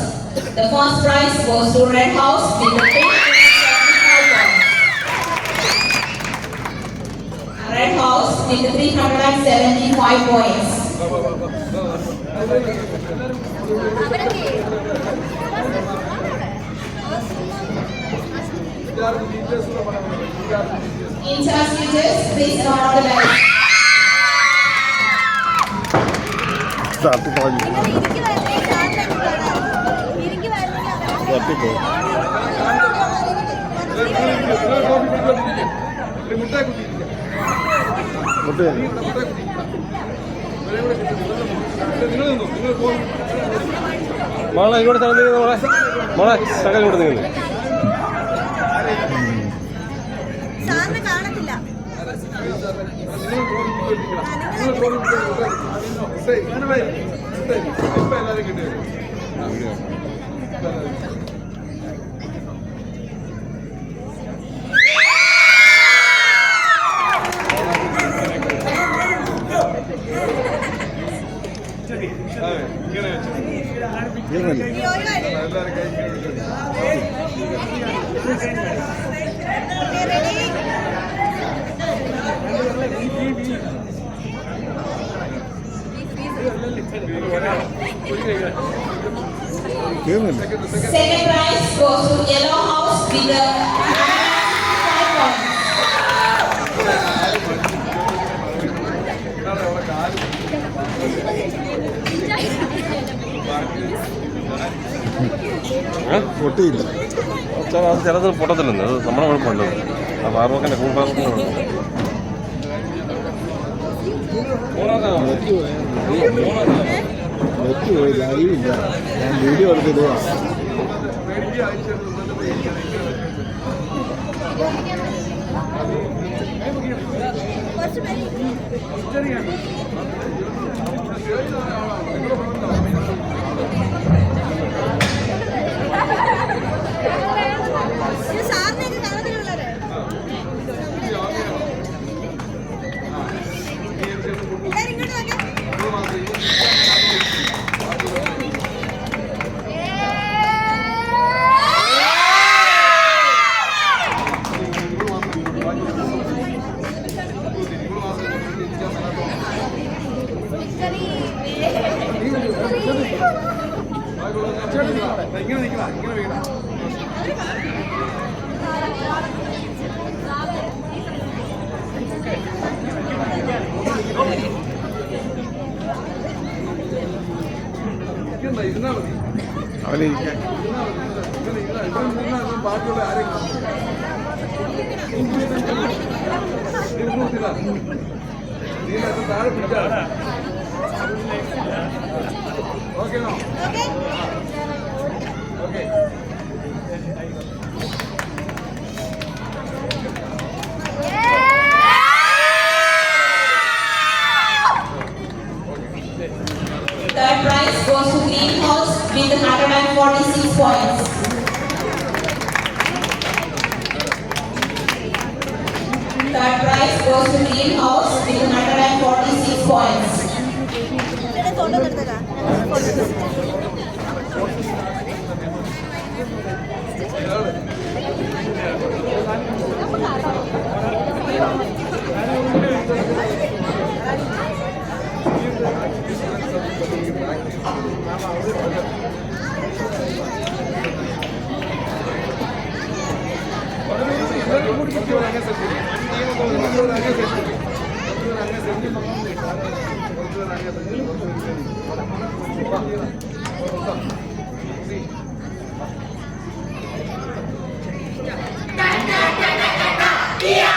The first prize goes to Red House with the 375 points. Red House with 375 points. In charge teachers, please come on the line. മോളെ ഇങ്ങോട്ട് സ്ഥലത്ത് മോളെ മോളെ സകൽ ഇങ്ങോട്ട് നീങ്ങുന്നു. സാറിന് കാണത്തില്ല. Second prize goes to Yellow House with the 5 points. പൊട്ടിയില്ല. അത് ചിലത് പൊട്ടത്തില്ലെന്ന്, അത് നമ്മുടെ കുഴപ്പമില്ല. ആ ഫാറൂഖിന്റെ കൂട്ടാർക്കിന്റെ കുഴപ്പം. ലൈവില്ല, ഞാൻ വീഡിയോ എടുത്തിടുവാ. സാറിനെയൊക്കെ കാണത്തിലുള്ളത് ഇങ്ങോട്ട് നോക്കേ. അവനിരിക്കാൻ ബാക്കിയുള്ള ആരെങ്കിലും താഴെ പിടിച്ചാ ഓക്കെയാണോ? Okay. Third prize goes to Greenhouse with 146 points. Third prize goes to Greenhouse with 146 points. Photo എടുത്തതാ. Yeah.